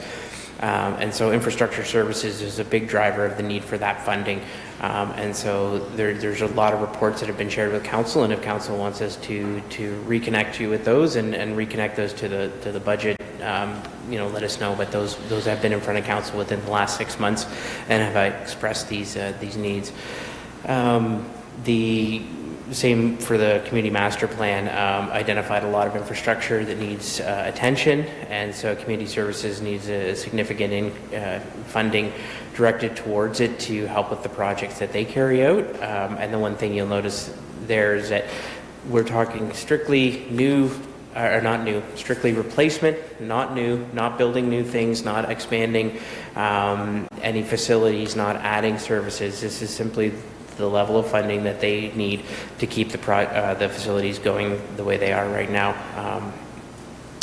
And so infrastructure services is a big driver of the need for that funding. And so there's a lot of reports that have been shared with council, and if council wants us to reconnect you with those and reconnect those to the budget, let us know. But those have been in front of council within the last 6 months and have expressed these needs. The same for the community master plan, identified a lot of infrastructure that needs attention, and so community services needs a significant funding directed towards it to help with the projects that they carry out. And the one thing you'll notice there is that we're talking strictly new, or not new, strictly replacement, not new, not building new things, not expanding any facilities, not adding services. This is simply the level of funding that they need to keep the facilities going the way they are right now.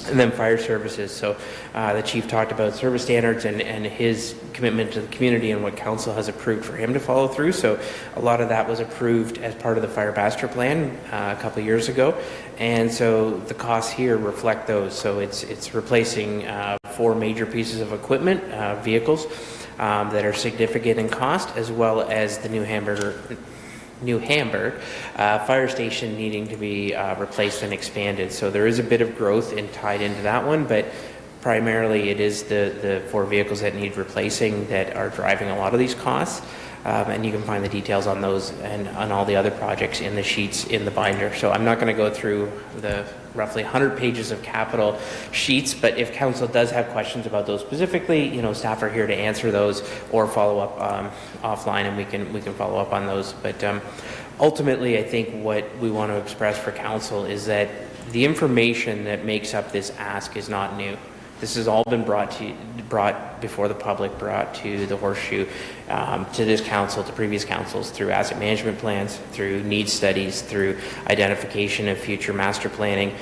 And then fire services. So the chief talked about service standards and his commitment to the community and what council has approved for him to follow through. So a lot of that was approved as part of the fire master plan a couple of years ago. And so the costs here reflect those. So it's replacing 4 major pieces of equipment, vehicles, that are significant in cost, as well as the New Hamburg fire station needing to be replaced and expanded. So there is a bit of growth tied into that one, but primarily it is the 4 vehicles that need replacing that are driving a lot of these costs. And you can find the details on those and on all the other projects in the sheets in the binder. So I'm not going to go through the roughly 100 pages of capital sheets, but if council does have questions about those specifically, staff are here to answer those or follow up offline, and we can follow up on those. But ultimately, I think what we want to express for council is that the information that makes up this ask is not new. This has all been brought before the public, brought to the Horseshoe, to this council, to previous councils, through asset management plans, through needs studies, through identification of future master planning,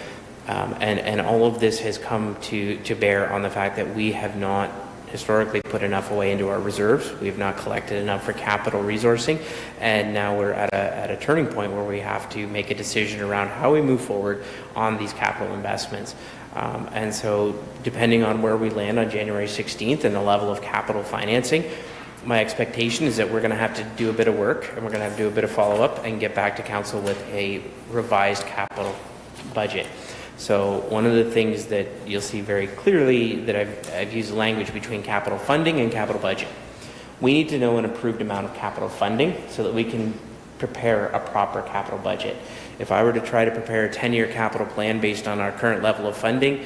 and all of this has come to bear on the fact that we have not historically put enough away into our reserves. We have not collected enough for capital resourcing, and now we're at a turning point where we have to make a decision around how we move forward on these capital investments. And so depending on where we land on January 16th and the level of capital financing, my expectation is that we're going to have to do a bit of work, and we're going to have to do a bit of follow-up and get back to council with a revised capital budget. So one of the things that you'll see very clearly that I've used the language between capital funding and capital budget. We need to know an approved amount of capital funding so that we can prepare a proper capital budget. If I were to try to prepare a 10-year capital plan based on our current level of funding,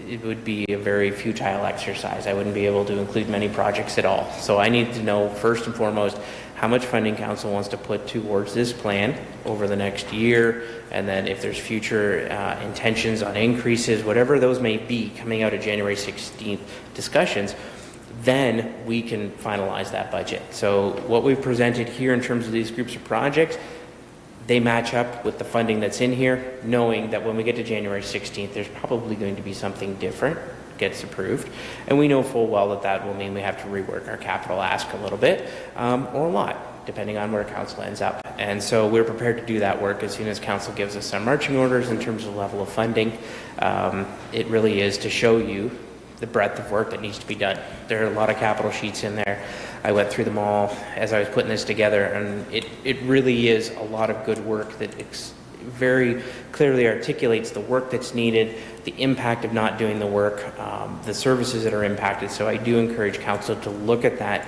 it would be a very futile exercise. I wouldn't be able to include many projects at all. So I need to know first and foremost how much funding council wants to put towards this plan over the next year, and then if there's future intentions on increases, whatever those may be coming out of January 16th discussions, then we can finalize that budget. So what we've presented here in terms of these groups of projects, they match up with the funding that's in here, knowing that when we get to January 16th, there's probably going to be something different gets approved. And we know full well that that will mean we have to rework our capital ask a little bit, or a lot, depending on where council ends up. And so we're prepared to do that work as soon as council gives us some marching orders in terms of level of funding. It really is to show you the breadth of work that needs to be done. There are a lot of capital sheets in there. I went through them all as I was putting this together, and it really is a lot of good work that very clearly articulates the work that's needed, the impact of not doing the work, the services that are impacted. So I do encourage council to look at that,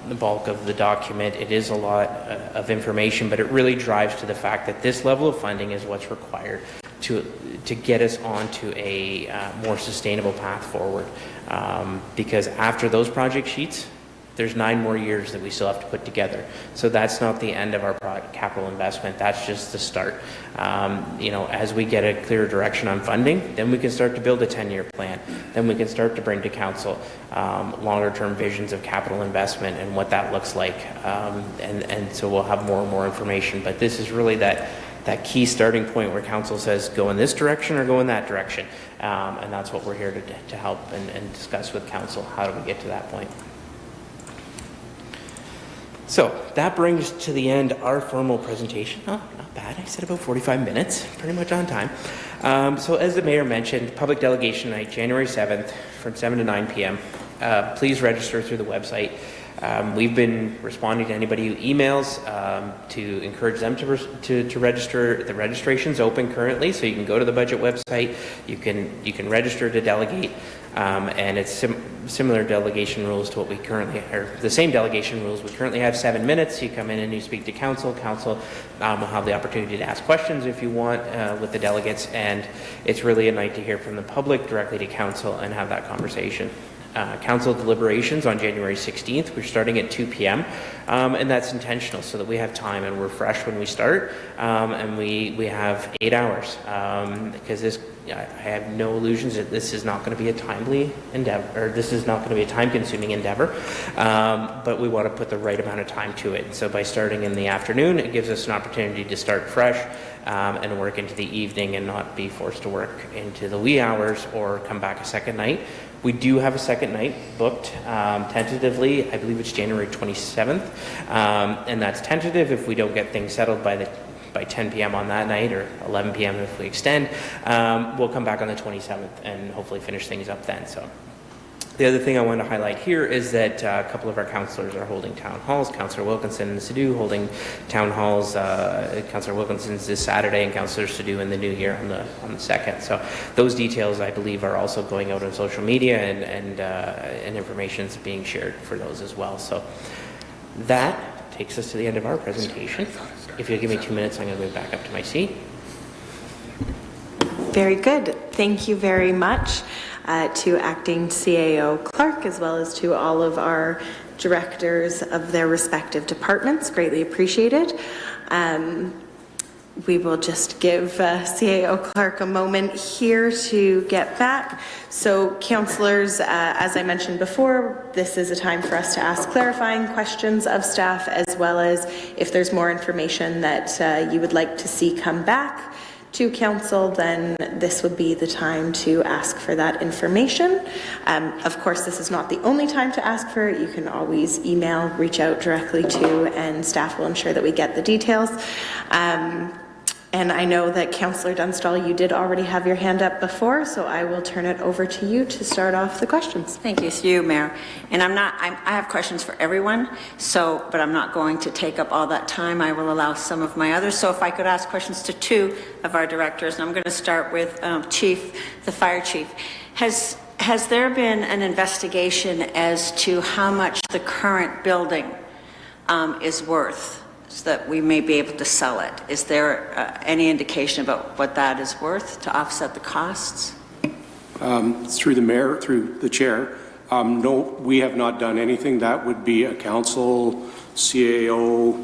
the bulk of the document. It is a lot of information, but it really drives to the fact that this level of funding is what's required to get us onto a more sustainable path forward. Because after those project sheets, there's 9 more years that we still have to put together. So that's not the end of our capital investment. That's just the start. As we get a clear direction on funding, then we can start to build a 10-year plan. Then we can start to bring to council longer-term visions of capital investment and what that looks like. And so we'll have more and more information. But this is really that key starting point where council says go in this direction or go in that direction. And that's what we're here to help and discuss with council. How do we get to that point? So that brings to the end our formal presentation. Oh, not bad. I said about 45 minutes, pretty much on time. So as the mayor mentioned, public delegation night, January 7th from 7 to 9 p.m. Please register through the website. We've been responding to anybody who emails to encourage them to register. The registration's open currently, so you can go to the budget website. You can register to delegate, and it's similar delegation rules to what we currently, or the same delegation rules. We currently have 7 minutes. You come in and you speak to council. Council will have the opportunity to ask questions if you want with the delegates, and it's really a night to hear from the public directly to council and have that conversation. Council deliberations on January 16th. We're starting at 2 p.m. And that's intentional so that we have time and we're fresh when we start, and we have 8 hours because I have no illusions that this is not going to be a timely endeavor, or this is not going to be a time-consuming endeavor, but we want to put the right amount of time to it. So by starting in the afternoon, it gives us an opportunity to start fresh and work into the evening and not be forced to work into the wee hours or come back a second night. We do have a second night booked tentatively. I believe it's January 27th, and that's tentative. If we don't get things settled by 10 p.m. on that night, or 11 p.m. if we extend, we'll come back on the 27th and hopefully finish things up then. So the other thing I want to highlight here is that a couple of our councillors are holding town halls. Councillor Wilkinson and Sadhu holding town halls. Councillor Wilkinson's this Saturday, and Councillor Sadhu in the new year on the 2nd. So those details, I believe, are also going out on social media, and information is being shared for those as well. So that takes us to the end of our presentation. If you'll give me 2 minutes, I'm going to move back up to my seat. Very good. Thank you very much to Acting CAO Clark, as well as to all of our directors of their respective departments. Greatly appreciated. We will just give CAO Clark a moment here to get back. So councillors, as I mentioned before, this is a time for us to ask clarifying questions of staff, as well as if there's more information that you would like to see come back to council, then this would be the time to ask for that information. Of course, this is not the only time to ask for it. You can always email, reach out directly to, and staff will ensure that we get the details. And I know that Councillor Dunstall, you did already have your hand up before, so I will turn it over to you to start off the questions. Thank you, through you, Mayor. And I have questions for everyone, but I'm not going to take up all that time. I will allow some of my others. So if I could ask questions to 2 of our directors, and I'm going to start with the fire chief. Has there been an investigation as to how much the current building is worth, so that we may be able to sell it? Is there any indication about what that is worth to offset the costs? Through the mayor, through the chair, no, we have not done anything. That would be a council CAO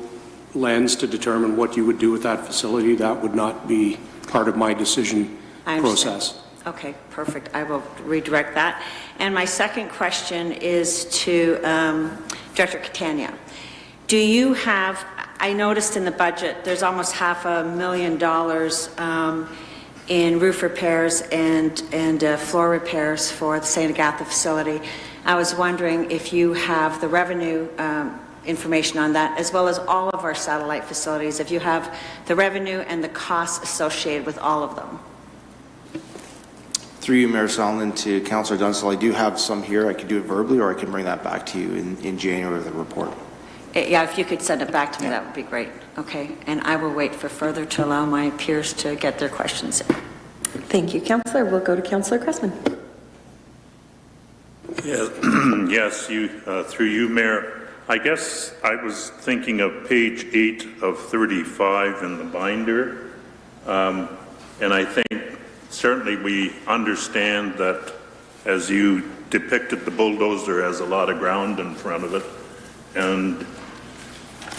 lens to determine what you would do with that facility. That would not be part of my decision process. Okay, perfect. I will redirect that. And my second question is to Director Catania. Do you have, I noticed in the budget, there's almost $500,000 in roof repairs and floor repairs for the St. Agatha facility. I was wondering if you have the revenue information on that, as well as all of our satellite facilities, if you have the revenue and the costs associated with all of them. Through you, Mayor Solomon, to Councillor Dunstall, I do have some here. I can do it verbally, or I can bring that back to you in January with the report. Yeah, if you could send it back to me, that would be great. Okay, and I will wait for further to allow my peers to get their questions in. Thank you, Councillor. We'll go to Councillor Cressman. Yes, through you, Mayor. I guess I was thinking of page 8 of 35 in the binder. And I think certainly we understand that, as you depicted, the bulldozer has a lot of ground in front of it, and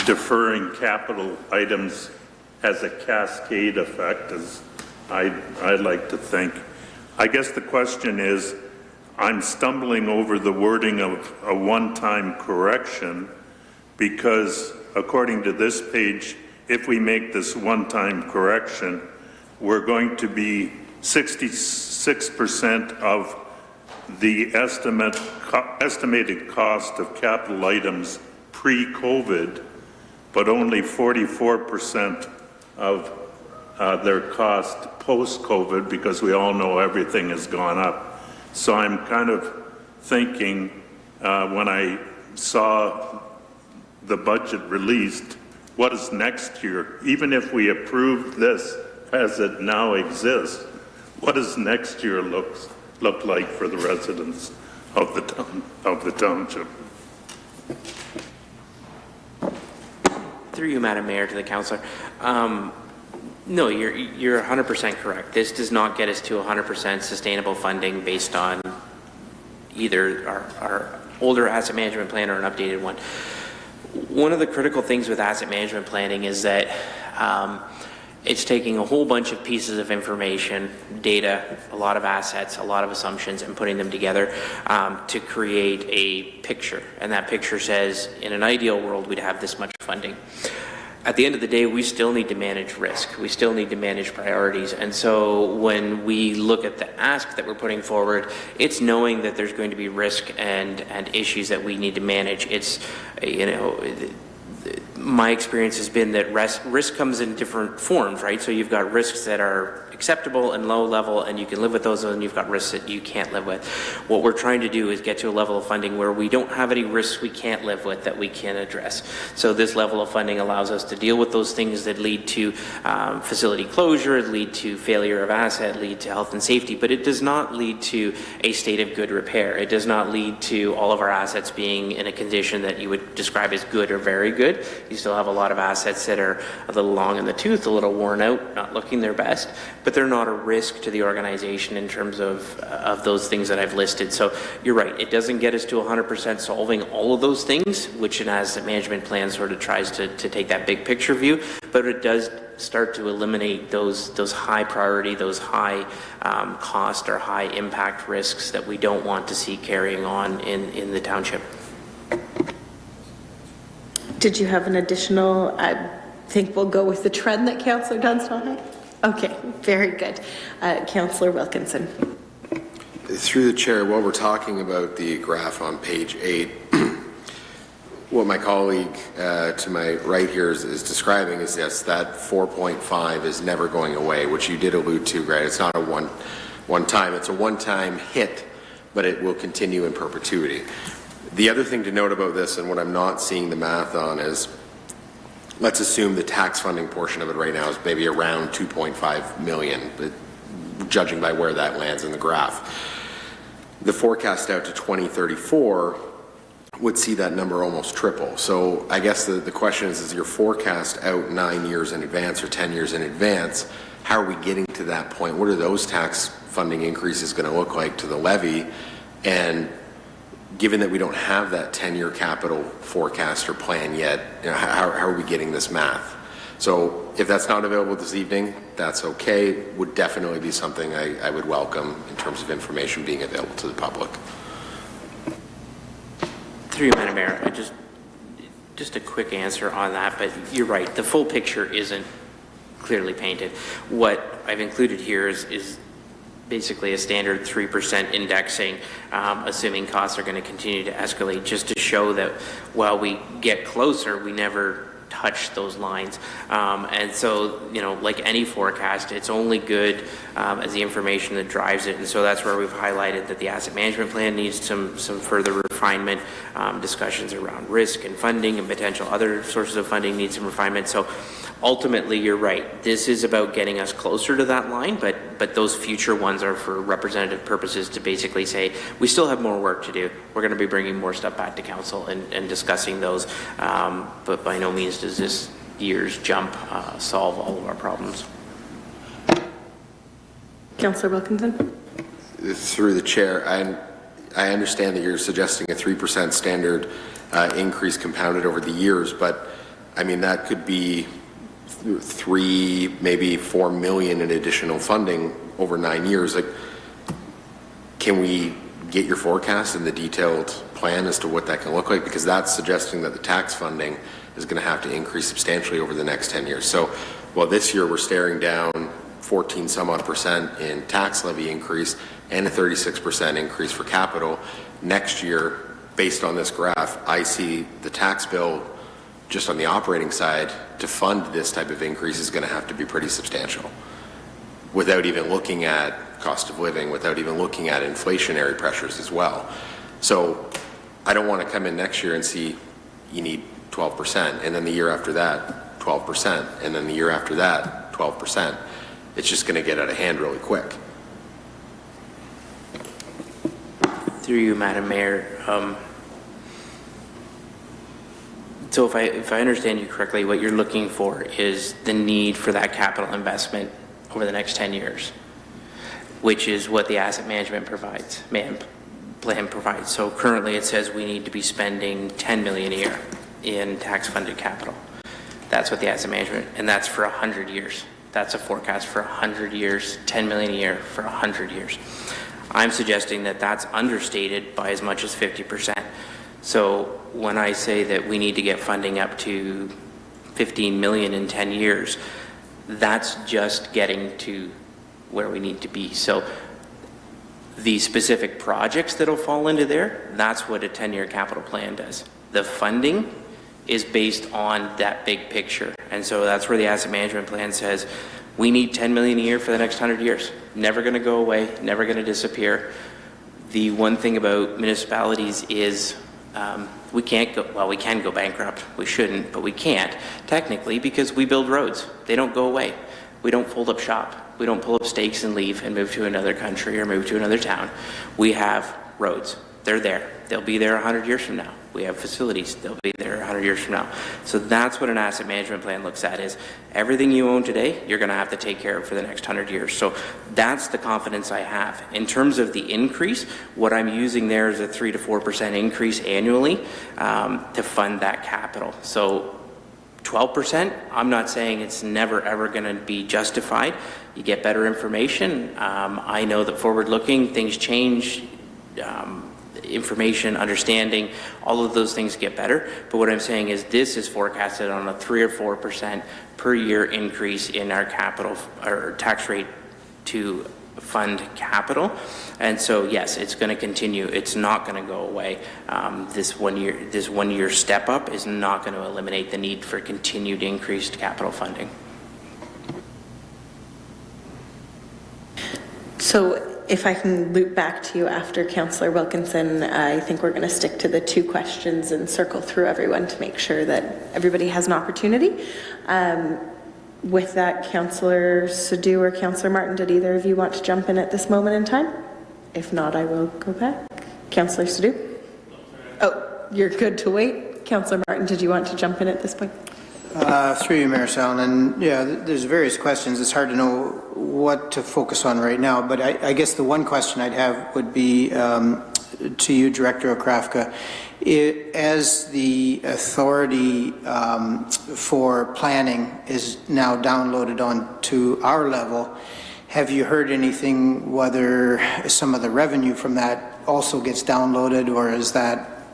deferring capital items has a cascade effect, as I'd like to think. I guess the question is, I'm stumbling over the wording of a one-time correction, because according to this page, if we make this one-time correction, we're going to be 66% of the estimated cost of capital items pre-COVID, but only 44% of their cost post-COVID, because we all know everything has gone up. So I'm kind of thinking, when I saw the budget released, what is next year? Even if we approve this as it now exists, what does next year look like for the residents of the township? Through you, Madam Mayor, to the councillor. No, you're 100% correct. This does not get us to 100% sustainable funding based on either our older asset management plan or an updated one. One of the critical things with asset management planning is that it's taking a whole bunch of pieces of information, data, a lot of assets, a lot of assumptions, and putting them together to create a picture. And that picture says, in an ideal world, we'd have this much funding. At the end of the day, we still need to manage risk. We still need to manage priorities. And so when we look at the ask that we're putting forward, it's knowing that there's going to be risk and issues that we need to manage. It's, my experience has been that risk comes in different forms, right? So you've got risks that are acceptable and low level, and you can live with those, and you've got risks that you can't live with. What we're trying to do is get to a level of funding where we don't have any risks we can't live with that we can address. So this level of funding allows us to deal with those things that lead to facility closure, lead to failure of asset, lead to health and safety, but it does not lead to a state of good repair. It does not lead to all of our assets being in a condition that you would describe as good or very good. You still have a lot of assets that are a little long in the tooth, a little worn out, not looking their best, but they're not a risk to the organization in terms of those things that I've listed. So you're right, it doesn't get us to 100% solving all of those things, which an asset management plan sort of tries to take that big picture view, but it does start to eliminate those high priority, those high cost or high impact risks that we don't want to see carrying on in the township. Did you have an additional? I think we'll go with the trend that Councillor Dunstall had. Okay, very good. Councillor Wilkinson. Through the chair, while we're talking about the graph on page 8, what my colleague to my right here is describing is, yes, that 4.5 is never going away, which you did allude to, Greg. It's not a one time. It's a one-time hit, but it will continue in perpetuity. The other thing to note about this, and what I'm not seeing the math on, is let's assume the tax funding portion of it right now is maybe around 2.5 million, but judging by where that lands in the graph. The forecast out to 2034 would see that number almost triple. So I guess the question is your forecast out 9 years in advance or 10 years in advance, how are we getting to that point? What are those tax funding increases going to look like to the levy? And given that we don't have that 10-year capital forecast or plan yet, how are we getting this math? So if that's not available this evening, that's okay. Would definitely be something I would welcome in terms of information being available to the public. Through you, Madam Mayor, just a quick answer on that, but you're right. The full picture isn't clearly painted. What I've included here is basically a standard 3% indexing, assuming costs are going to continue to escalate, just to show that while we get closer, we never touch those lines. And so, like any forecast, it's only good as the information that drives it. And so that's where we've highlighted that the asset management plan needs some further refinement. Discussions around risk and funding and potential other sources of funding need some refinement. So ultimately, you're right. This is about getting us closer to that line, but those future ones are for representative purposes to basically say, we still have more work to do. We're going to be bringing more stuff back to council and discussing those. But by no means does this year's jump solve all of our problems. Councillor Wilkinson. Through the chair, I understand that you're suggesting a 3% standard increase compounded over the years, but I mean, that could be 3, maybe 4 million in additional funding over 9 years. Like, can we get your forecast and the detailed plan as to what that can look like? Because that's suggesting that the tax funding is going to have to increase substantially over the next 10 years. So, well, this year we're staring down 14 some odd % in tax levy increase and a 36% increase for capital. Next year, based on this graph, I see the tax bill just on the operating side to fund this type of increase is going to have to be pretty substantial, without even looking at cost of living, without even looking at inflationary pressures as well. So I don't want to come in next year and see you need 12%, and then the year after that 12%, and then the year after that 12%. It's just going to get out of hand really quick. Through you, Madam Mayor. So if I understand you correctly, what you're looking for is the need for that capital investment over the next 10 years, which is what the asset management plan provides. So currently it says we need to be spending 10 million a year in tax-funded capital. That's what the asset management, and that's for 100 years. That's a forecast for 100 years, 10 million a year for 100 years. I'm suggesting that that's understated by as much as 50%. So when I say that we need to get funding up to 15 million in 10 years, that's just getting to where we need to be. So the specific projects that'll fall into there, that's what a 10-year capital plan does. The funding is based on that big picture. And so that's where the asset management plan says, we need 10 million a year for the next 100 years. Never going to go away, never going to disappear. The one thing about municipalities is we can't go, well, we can go bankrupt. We shouldn't, but we can't technically because we build roads. They don't go away. We don't fold up shop. We don't pull up stakes and leave and move to another country or move to another town. We have roads. They're there. They'll be there 100 years from now. We have facilities. They'll be there 100 years from now. So that's what an asset management plan looks at, is everything you own today, you're going to have to take care of for the next 100 years. So that's the confidence I have. In terms of the increase, what I'm using there is a 3 to 4% increase annually to fund that capital. So 12%, I'm not saying it's never ever going to be justified. You get better information. I know that forward-looking, things change. Information, understanding, all of those things get better. But what I'm saying is this is forecasted on a 3 or 4% per year increase in our capital or tax rate to fund capital. And so yes, it's going to continue. It's not going to go away. This one year step up is not going to eliminate the need for continued increased capital funding. So if I can loop back to you after Councillor Wilkinson, I think we're going to stick to the 2 questions and circle through everyone to make sure that everybody has an opportunity. With that, Councillor Sadhu or Councillor Martin, did either of you want to jump in at this moment in time? If not, I will go back. Councillor Sadhu? Oh, you're good to wait. Councillor Martin, did you want to jump in at this point? Through you, Mayor Sallin, yeah, there's various questions. It's hard to know what to focus on right now, but I guess the one question I'd have would be to you, Director Okrafka. As the authority for planning is now downloaded onto our level, have you heard anything whether some of the revenue from that also gets downloaded, or is that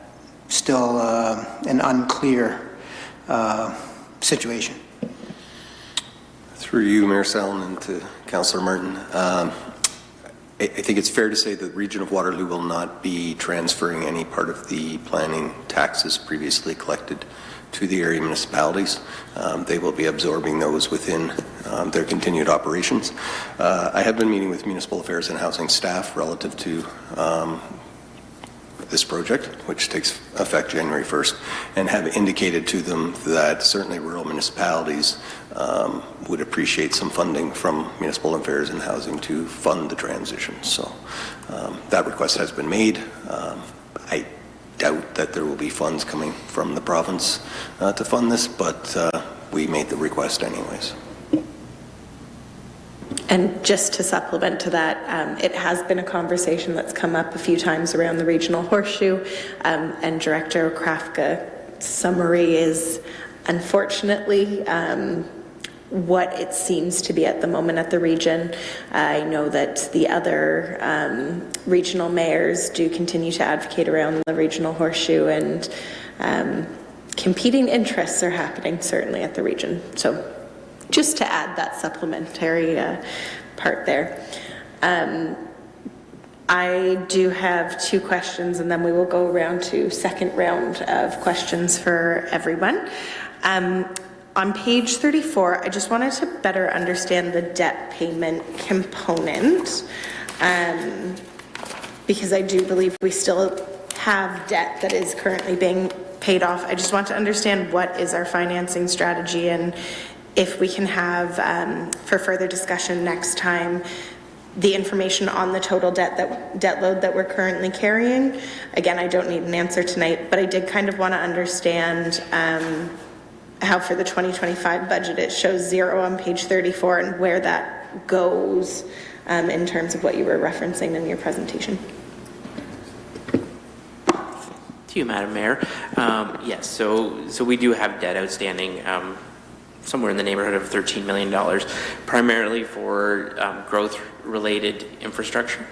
still an unclear situation? Through you, Mayor Sallin, and to Councillor Martin, I think it's fair to say that the Region of Waterloo will not be transferring any part of the planning taxes previously collected to the area municipalities. They will be absorbing those within their continued operations. I have been meeting with Municipal Affairs and Housing staff relative to this project, which takes effect January 1st, and have indicated to them that certainly rural municipalities would appreciate some funding from Municipal Affairs and Housing to fund the transition. So that request has been made. I doubt that there will be funds coming from the province to fund this, but we made the request anyways. And just to supplement to that, it has been a conversation that's come up a few times around the regional horseshoe, and Director Okrafka's summary is unfortunately what it seems to be at the moment at the region. I know that the other regional mayors do continue to advocate around the regional horseshoe, and competing interests are happening certainly at the region. So just to add that supplementary part there. I do have two questions, and then we will go around to second round of questions for everyone. On page 34, I just wanted to better understand the debt payment component, because I do believe we still have debt that is currently being paid off. I just want to understand what is our financing strategy, and if we can have, for further discussion next time, the information on the total debt load that we're currently carrying. Again, I don't need an answer tonight, but I did kind of want to understand how for the 2025 budget it shows 0 on page 34 and where that goes in terms of what you were referencing in your presentation. To you, Madam Mayor. Yes, so we do have debt outstanding, somewhere in the neighborhood of $13 million, primarily for growth-related infrastructure.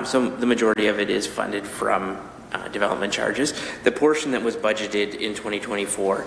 So the majority of it is funded from development charges. The portion that was budgeted in 2024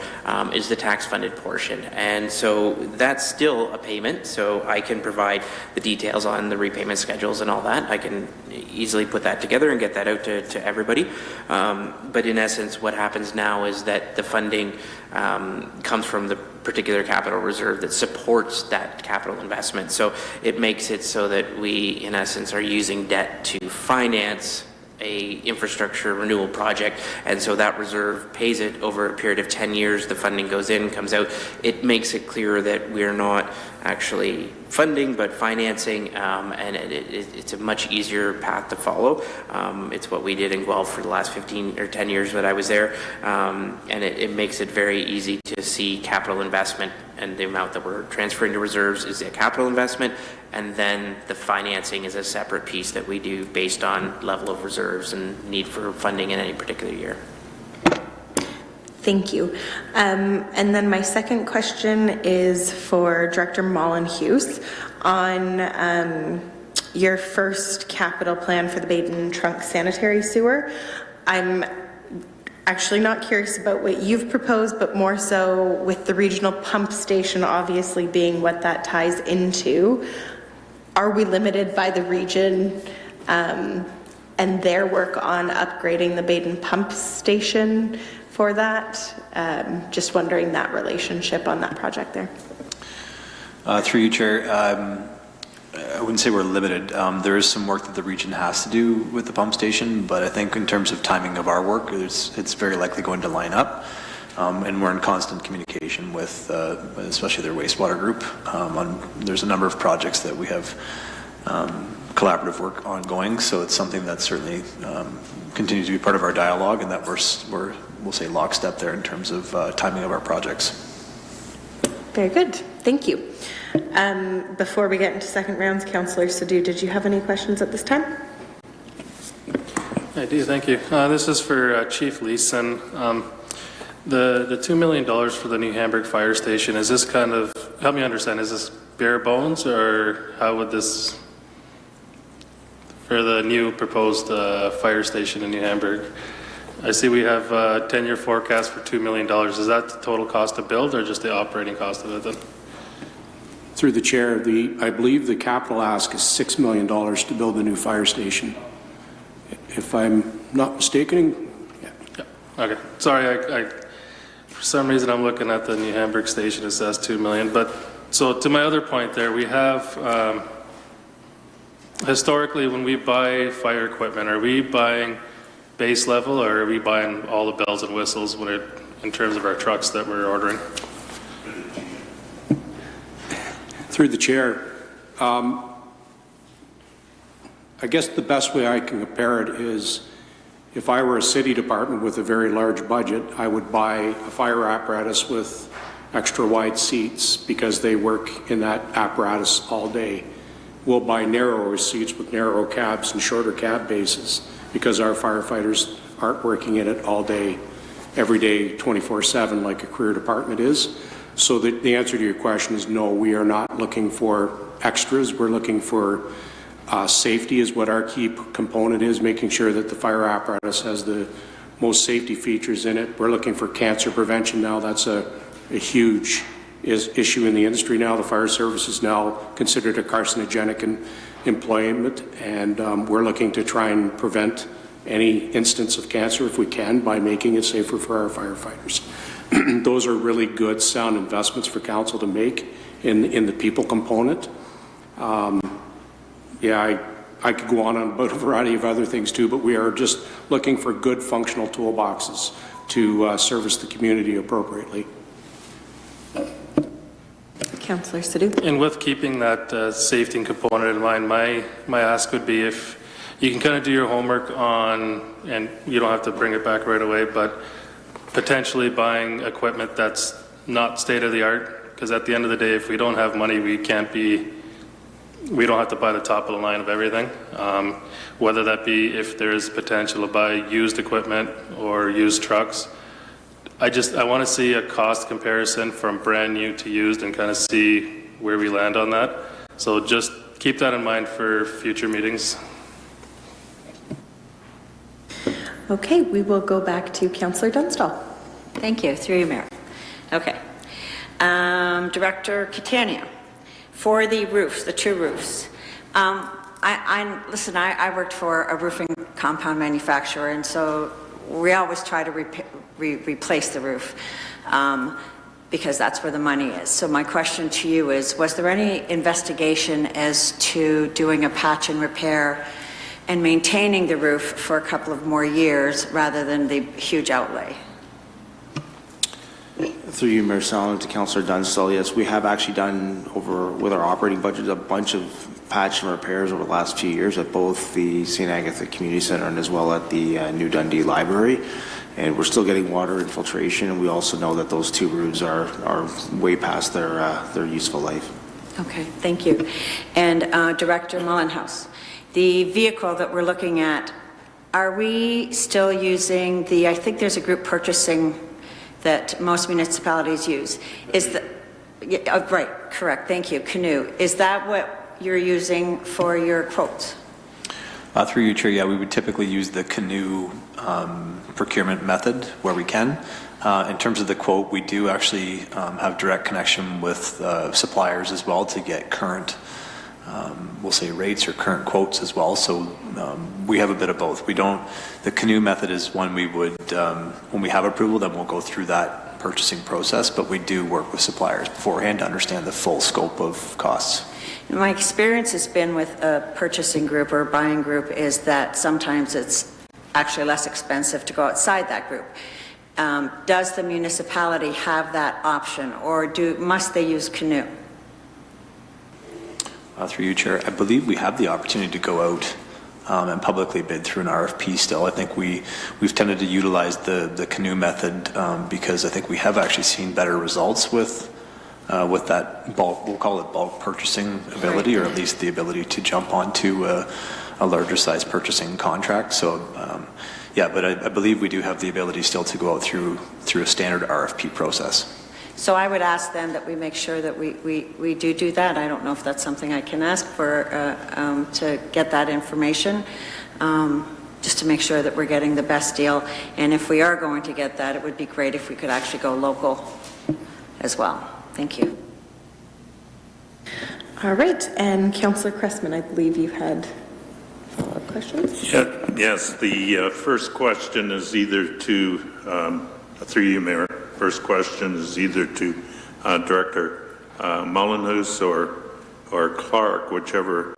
is the tax-funded portion, and so that's still a payment. So I can provide the details on the repayment schedules and all that. I can easily put that together and get that out to everybody. But in essence, what happens now is that the funding comes from the particular capital reserve that supports that capital investment. So it makes it so that we, in essence, are using debt to finance a infrastructure renewal project, and so that reserve pays it over a period of 10 years. The funding goes in, comes out. It makes it clearer that we're not actually funding but financing, and it's a much easier path to follow. It's what we did in Guelph for the last 15 or 10 years that I was there, and it makes it very easy to see capital investment, and the amount that we're transferring to reserves is a capital investment, and then the financing is a separate piece that we do based on level of reserves and need for funding in any particular year. Thank you. And then my second question is for Director Molyneux on your first capital plan for the Baden Trunk Sanitary Sewer. I'm actually not curious about what you've proposed, but more so with the regional pump station obviously being what that ties into. Are we limited by the region and their work on upgrading the Baden pump station for that? Just wondering that relationship on that project there. Through you, Chair. I wouldn't say we're limited. There is some work that the region has to do with the pump station, but I think in terms of timing of our work, it's very likely going to line up. And we're in constant communication with, especially their wastewater group. There's a number of projects that we have collaborative work ongoing, so it's something that certainly continues to be part of our dialogue, and that we'll say lockstep there in terms of timing of our projects. Very good. Thank you. Before we get into second rounds, Councillor Sadhu, did you have any questions at this time? I do, thank you. This is for Chief Leeson. The $2 million for the new Hamburg Fire Station, is this kind of, help me understand, is this bare bones, or how would this, for the new proposed fire station in New Hamburg? I see we have a 10-year forecast for $2 million. Is that the total cost to build, or just the operating cost of it then? Through the chair, I believe the capital ask is $6 million to build the new fire station. If I'm not mistaken, Yeah, okay. Sorry, for some reason I'm looking at the New Hamburg station, it says $2 million. But, so to my other point there, we have, historically when we buy fire equipment, are we buying base level, or are we buying all the bells and whistles when in terms of our trucks that we're ordering? through the chair, I guess the best way I can compare it is if I were a city department with a very large budget, I would buy a fire apparatus with extra wide seats because they work in that apparatus all day. We'll buy narrower seats with narrow cabs and shorter cab bases because our firefighters aren't working in it all day, every day, 24/7 like a career department is. So the answer to your question is no, we are not looking for extras. We're looking for safety is what our key component is, making sure that the fire apparatus has the most safety features in it. We're looking for cancer prevention now. That's a huge issue in the industry now. The fire service is now considered a carcinogenic employment, and we're looking to try and prevent any instance of cancer if we can by making it safer for our firefighters. Those are really good, sound investments for council to make in the people component. Yeah, I could go on about a variety of other things too, but we are just looking for good functional toolboxes to service the community appropriately. Councillor Sidhu. And with keeping that safety component in mind, my ask would be if you can kind of do your homework on, and you don't have to bring it back right away, but potentially buying equipment that's not state-of-the-art, because at the end of the day, if we don't have money, we don't have to buy the top of the line of everything. Whether that be if there's potential to buy used equipment or used trucks. I want to see a cost comparison from brand new to used and kind of see where we land on that. So just keep that in mind for future meetings. Okay, we will go back to Councillor Dunstall. Thank you, through you, Mayor. Okay. Director Catania, for the roofs, the two roofs. Listen, I worked for a roofing compound manufacturer, and so we always try to replace the roof because that's where the money is. So my question to you is, was there any investigation as to doing a patch and repair and maintaining the roof for a couple of more years rather than the huge outlay? Through you, Mayor Salmon, to Councillor Dunstall, yes, we have actually done with our operating budget a bunch of patch and repairs over the last few years at both the St. Agatha Community Centre and as well at the New Dundee Library. And we're still getting water infiltration, and we also know that those two roofs are way past their useful life. Okay, thank you. And Director Mullenhouse, the vehicle that we're looking at, are we still using I think there's a group purchasing that most municipalities use. Right, correct, thank you, Canoe. Is that what you're using for your quotes? Through you, Chair, yeah, we would typically use the Canoe procurement method where we can. In terms of the quote, we do actually have direct connection with suppliers as well to get current, we'll say rates or current quotes as well. So we have a bit of both. The Canoe method is one we would, when we have approval, then we'll go through that purchasing process, but we do work with suppliers beforehand to understand the full scope of costs. My experience has been with a purchasing group or a buying group is that sometimes it's actually less expensive to go outside that group. Does the municipality have that option, or must they use Canoe? Through you, Chair, I believe we have the opportunity to go out and publicly bid through an RFP still. I think we've tended to utilize the Canoe method because I think we have actually seen better results with that bulk, we'll call it bulk purchasing ability, or at least the ability to jump onto a a larger size purchasing contract. So, yeah, but I believe we do have the ability still to go out through a standard RFP process. So I would ask then that we make sure that we do that. I don't know if that's something I can ask for, to get that information, just to make sure that we're getting the best deal. And if we are going to get that, it would be great if we could actually go local as well. Thank you. All right, and Councillor Cressman, I believe you had follow-up questions? Yeah, yes, the first question is either to, through you, Mayor, first question is either to Director Mullenhouse or Clark, whichever.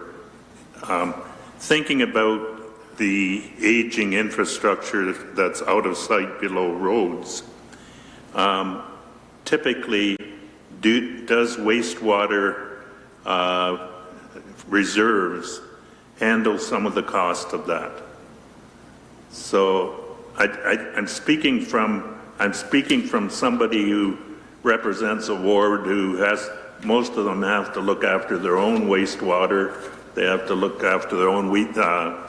Thinking about the aging infrastructure that's out of sight below roads, typically does wastewater reserves handle some of the cost of that? So I'm speaking from somebody who represents a ward who has, most of them have to look after their own wastewater. They have to look after their own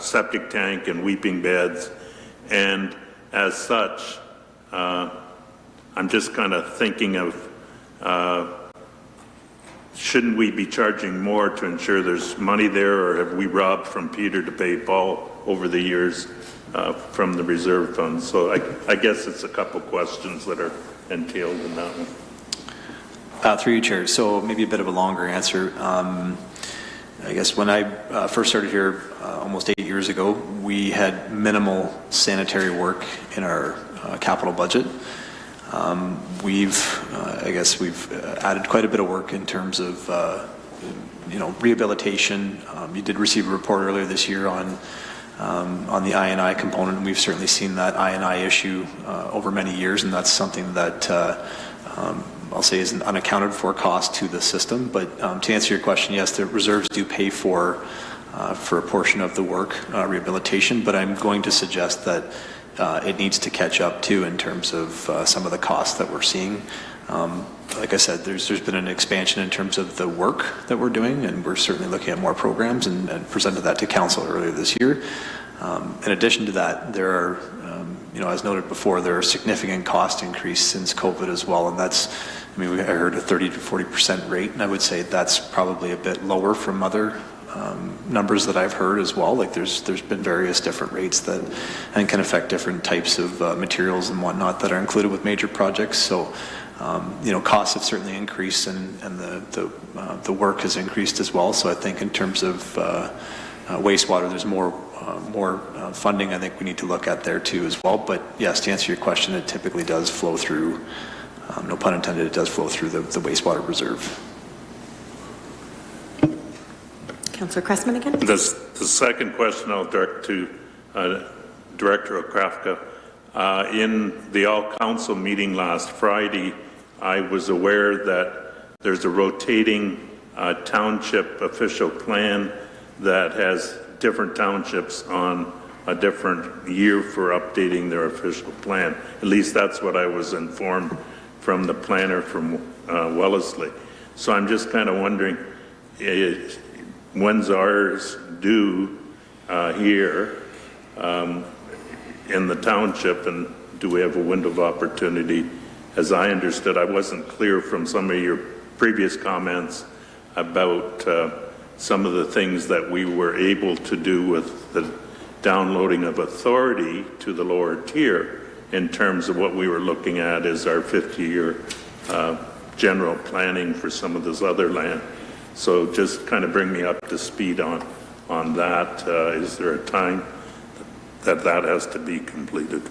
septic tank and weeping beds. And as such, I'm just kind of thinking of, shouldn't we be charging more to ensure there's money there, or have we robbed from Peter to pay Paul over the years from the reserve fund? So I guess it's a couple questions that are entailed in that one. Through you, Chair. So maybe a bit of a longer answer. I guess when I first started here almost 8 years ago, we had minimal sanitary work in our capital budget. We've added quite a bit of work in terms of, rehabilitation. You did receive a report earlier this year on the I&I component, and we've certainly seen that I&I issue over many years, and that's something that I'll say is an unaccounted for cost to the system. But to answer your question, yes, the reserves do pay for a portion of the work, rehabilitation, but I'm going to suggest that it needs to catch up too in terms of some of the costs that we're seeing. Like I said, there's been an expansion in terms of the work that we're doing, and we're certainly looking at more programs and presented that to Council earlier this year. In addition to that, there are, as noted before, there are significant cost increase since COVID as well, and that's, I heard a 30 to 40% rate, and I would say that's probably a bit lower from other numbers that I've heard as well. Like there's been various different rates that and can affect different types of materials and whatnot that are included with major projects. So costs have certainly increased, and the work has increased as well. So I think in terms of wastewater, there's more funding I think we need to look at there too as well. But yes, to answer your question, it typically does flow through, no pun intended, it does flow through the wastewater reserve. Councillor Cressman again? The second question I'll direct to Director Okrafka. In the all-council meeting last Friday, I was aware that there's a rotating township official plan that has different townships on a different year for updating their official plan. At least that's what I was informed from the planner from Wellesley. So I'm just kind of wondering, when's ours due here in the township, and do we have a window of opportunity? As I understood, I wasn't clear from some of your previous comments about some of the things that we were able to do with the downloading of authority to the lower tier in terms of what we were looking at as our 50-year general planning for some of this other land. So just kind of bring me up to speed on that. Is there a time that has to be completed?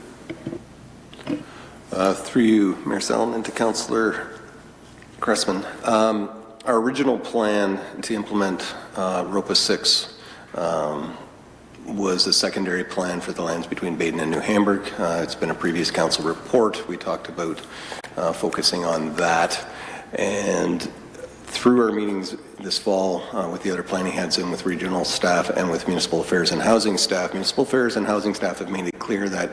Through you, Mayor Salmon, to Councillor Cressman. Our original plan to implement ROPA 6 was a secondary plan for the lands between Baden and New Hamburg. It's been a previous council report. We talked about focusing on that. And through our meetings this fall with the other planning heads and with regional staff and with municipal affairs and housing staff have made it clear that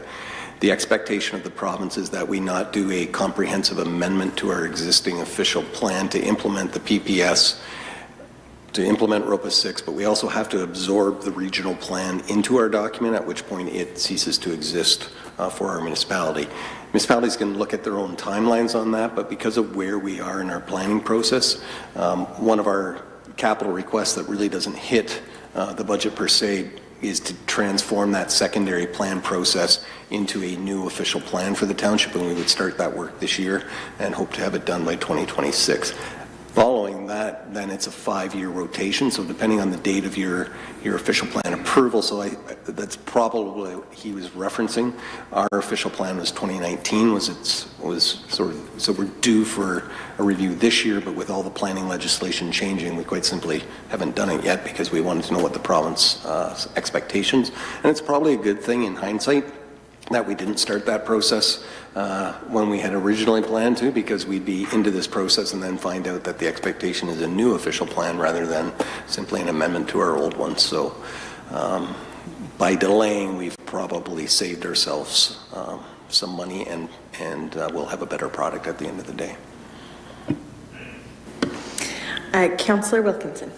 the expectation of the province is that we not do a comprehensive amendment to our existing official plan to implement the PPS implement ROPA 6, but we also have to absorb the regional plan into our document, at which point it ceases to exist for our municipality. Municipalities can look at their own timelines on that, but because of where we are in our planning process, one of our capital requests that really doesn't hit the budget per se is to transform that secondary plan process into a new official plan for the township, and we would start that work this year and hope to have it done by 2026. Following that, then it's a 5-year rotation, so depending on the date of your official plan approval, so that's probably what he was referencing. Our official plan was 2019, so we're due for a review this year, but with all the planning legislation changing, we quite simply haven't done it yet because we wanted to know what the province expectations, and it's probably a good thing in hindsight that we didn't start that process when we had originally planned to, because we'd be into this process and then find out that the expectation is a new official plan rather than simply an amendment to our old one. So by delaying, we've probably saved ourselves some money, and we'll have a better product at the end of the day. Councillor Wilkinson.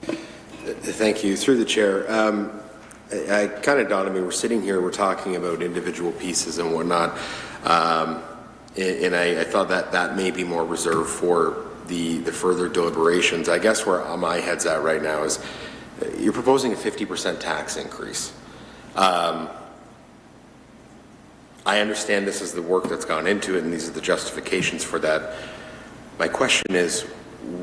Thank you. Through the chair. I kind of dawned on me, we're sitting here, we're talking about individual pieces and whatnot, and I thought that may be more reserved for the further deliberations. I guess where my head's at right now is you're proposing a 50% tax increase. I understand this is the work that's gone into it and these are the justifications for that. My question is,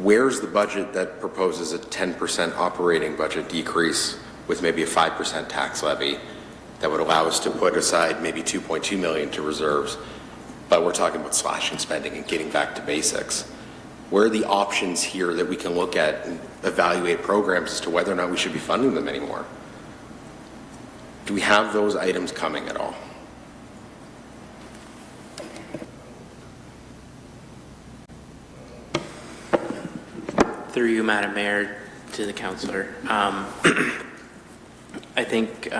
where's the budget that proposes a 10% operating budget decrease with maybe a 5% tax levy that would allow us to put aside maybe $2.2 million to reserves, but we're talking about slashing spending and getting back to basics. Where are the options here that we can look at and evaluate programs as to whether or not we should be funding them anymore? Do we have those items coming at all? Through you, Madam Mayor, to the councillor. I think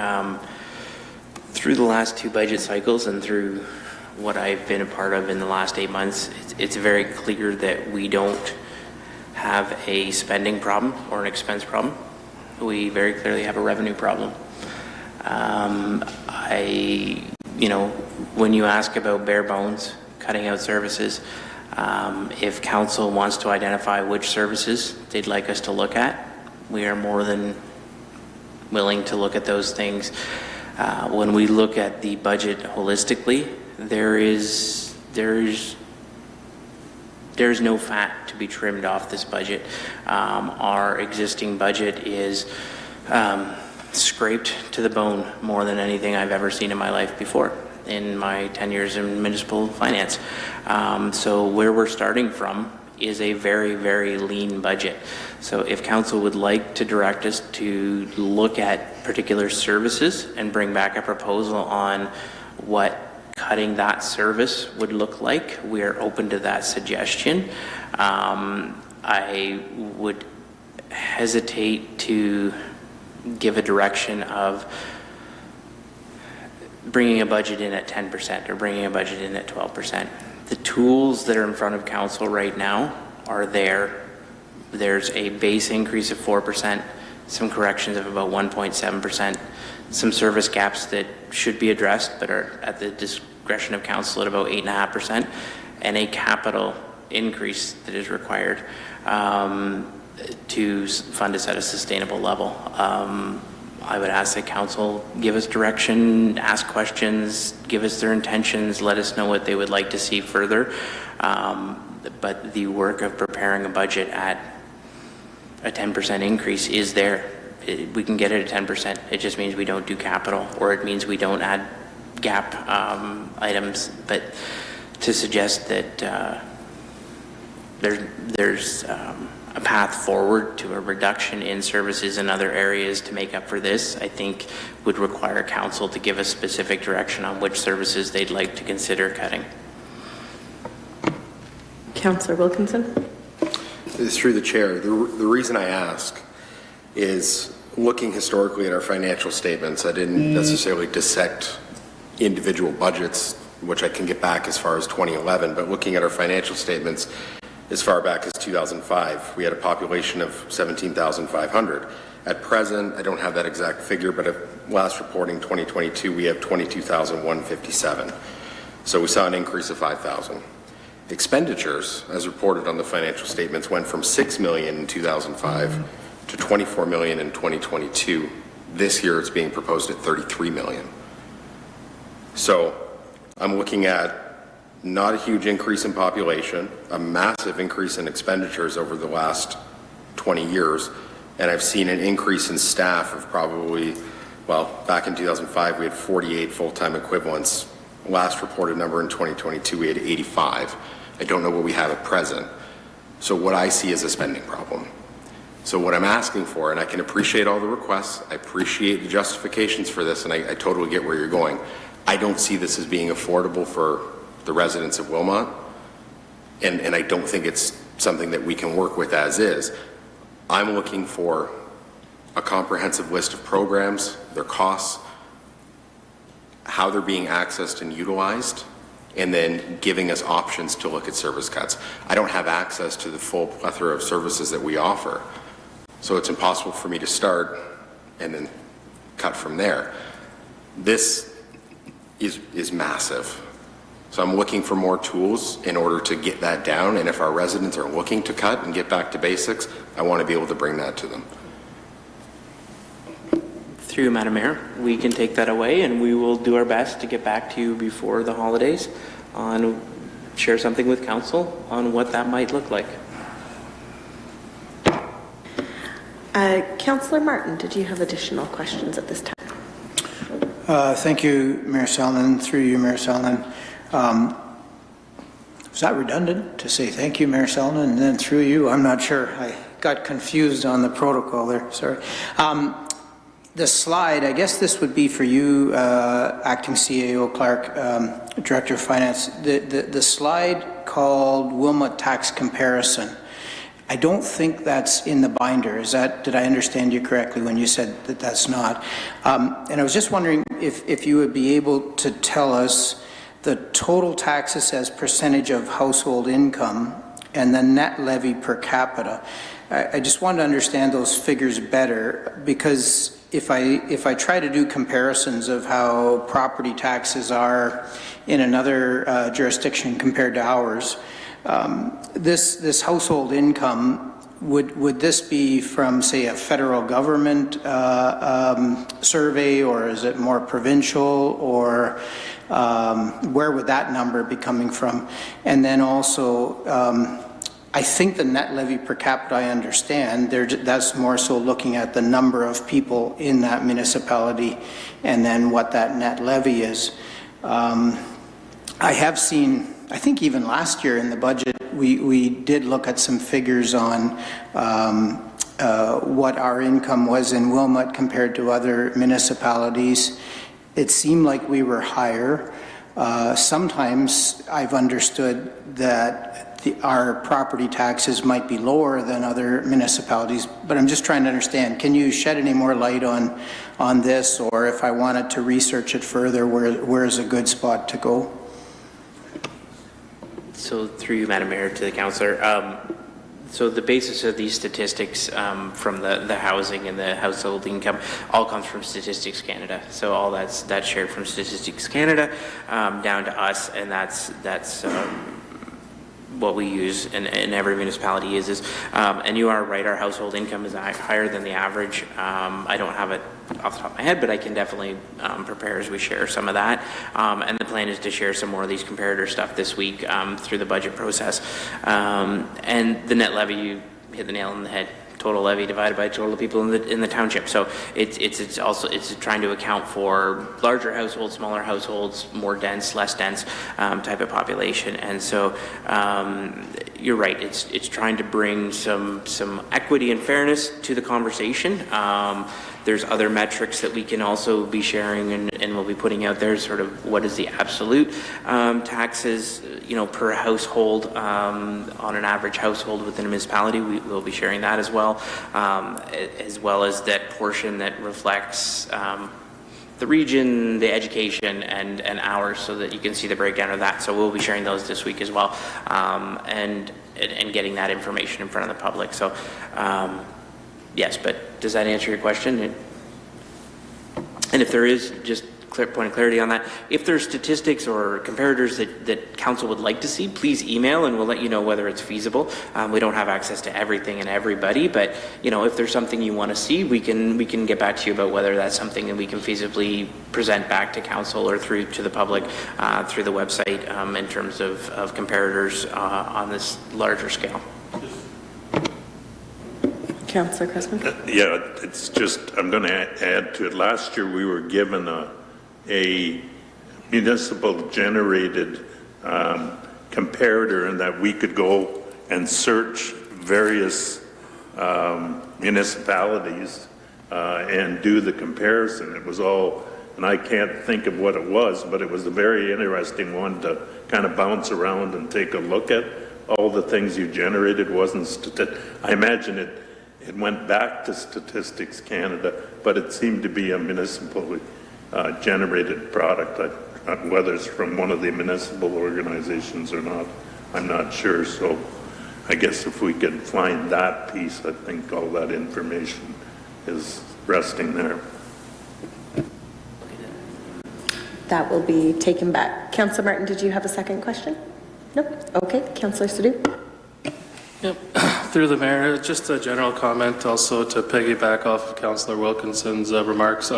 through the last 2 budget cycles and through what I've been a part of in the last 8 months, it's very clear that we don't have a spending problem or an expense problem. We very clearly have a revenue problem. When you ask about bare bones, cutting out services, if council wants to identify which services they'd like us to look at, we are more than willing to look at those things. When we look at the budget holistically, there's no fat to be trimmed off this budget. Our existing budget is scraped to the bone more than anything I've ever seen in my life before in my 10 years in municipal finance. So where we're starting from is a very, very lean budget. So if council would like to direct us to look at particular services and bring back a proposal on what cutting that service would look like, we are open to that suggestion. I would hesitate to give a direction of bringing a budget in at 10% or bringing a budget in at 12%. The tools that are in front of council right now are there. There's a base increase of 4%, some corrections of about 1.7%, some service gaps that should be addressed but are at the discretion of council at about 8.5%, and a capital increase that is required to fund us at a sustainable level. I would ask that council give us direction, ask questions, give us their intentions, let us know what they would like to see further. But the work of preparing a budget at a 10% increase is there. We can get it at 10%. It just means we don't do capital, or it means we don't add gap items. But to suggest that there's a path forward to a reduction in services in other areas to make up for this, I think would require council to give us specific direction on which services they'd like to consider cutting. Councillor Wilkinson. Through the chair, the reason I ask is looking historically at our financial statements. I didn't necessarily dissect individual budgets, which I can get back as far as 2011, but looking at our financial statements, as far back as 2005. We had a population of 17,500. At present, I don't have that exact figure, but at last reporting 2022, we have 22,157. So we saw an increase of 5,000. Expenditures, as reported on the financial statements, went from $6 million in 2005 to $24 million in 2022. This year, it's being proposed at $33 million. So I'm looking at not a huge increase in population, a massive increase in expenditures over the last 20 years, and I've seen an increase in staff of probably, well, back in 2005, we had 48 full-time equivalents. Last reported number in 2022, we had 85. I don't know what we have at present. So what I see is a spending problem. So what I'm asking for, and I can appreciate all the requests, I appreciate the justifications for this, and I totally get where you're going. I don't see this as being affordable for the residents of Wilmot, and I don't think it's something that we can work with as is. I'm looking for a comprehensive list of programs, their costs, how they're being accessed and utilized, and then giving us options to look at service cuts. I don't have access to the full plethora of services that we offer, so it's impossible for me to start and then cut from there. This is massive. So I'm looking for more tools in order to get that down, and if our residents are looking to cut and get back to basics, I want to be able to bring that to them. Through you, Madam Mayor, we can take that away, and we will do our best to get back to you before the holidays on share something with council on what that might look like. Councillor Martin, did you have additional questions at this time? Thank you, Mayor Salinan. Through you, Mayor Salinan. Was that redundant to say thank you, Mayor Salinan, and then through you? I'm not sure. I got confused on the protocol there. Sorry. The slide, I guess this would be for you, Acting CAO Clark, Director of Finance. The slide called Wilmot Tax Comparison. I don't think that's in the binder. Did I understand you correctly when you said that that's not? And I was just wondering if you would be able to tell us the total taxes as percentage of household income and the net levy per capita. I just wanted to understand those figures better, because if I try to do comparisons of how property taxes are in another jurisdiction compared to ours, this household income, would this be from, say, a federal government survey, or is it more provincial, or where would that number be coming from? And then also, I think the net levy per capita, I understand, that's more so looking at the number of people in that municipality and then what that net levy is. I have seen, I think even last year in the budget, we did look at some figures on what our income was in Wilmot compared to other municipalities. It seemed like we were higher. Sometimes I've understood that our property taxes might be lower than other municipalities, but I'm just trying to understand, can you shed any more light on this, or if I wanted to research it further, where's a good spot to go? So through you, Madam Mayor, to the councillor. So the basis of these statistics from the housing and the household income all comes from Statistics Canada. So all that's shared from Statistics Canada down to us, and that's what we use in every municipality is. And you are right, our household income is higher than the average. I don't have it off the top of my head, but I can definitely prepare as we share some of that. And the plan is to share some more of these comparator stuff this week through the budget process. And the net levy, you hit the nail on the head. Total levy divided by total people in the township. So it's also trying to account for larger households, smaller households, more dense, less dense type of population. And so you're right. It's trying to bring some equity and fairness to the conversation. There's other metrics that we can also be sharing and we'll be putting out there, sort of what is the absolute taxes, per household on an average household within a municipality. We will be sharing that as well as that portion that reflects the region, the education, and ours, so that you can see the breakdown of that. So we'll be sharing those this week as well. And and getting that information in front of the public. So yes, but does that answer your question? And if there is, just clear point of clarity on that, if there's statistics or comparators that council would like to see, please email and we'll let you know whether it's feasible. We don't have access to everything and everybody, but if there's something you want to see, we can get back to you about whether that's something that we can feasibly present back to council or through to the public through the website in terms of comparators on this larger scale. Councillor Cressman. Yeah, it's just, I'm going to add to it. Last year, we were given a municipal generated comparator, in that we could go and search various municipalities and do the comparison. It was all, and I can't think of what it was, but it was a very interesting one to kind of bounce around and take a look at. All the things you generated wasn't I imagine it went back to Statistics Canada, but it seemed to be a municipally generated product. Whether it's from one of the municipal organizations or not, I'm not sure. So I guess if we could find that piece, I think all that information is resting there. That will be taken back. Councillor Martin, did you have a second question? No? Okay. Councillor Sadhu. Yep. Through the mayor, just a general comment also to piggyback off of Councillor Wilkinson's remarks.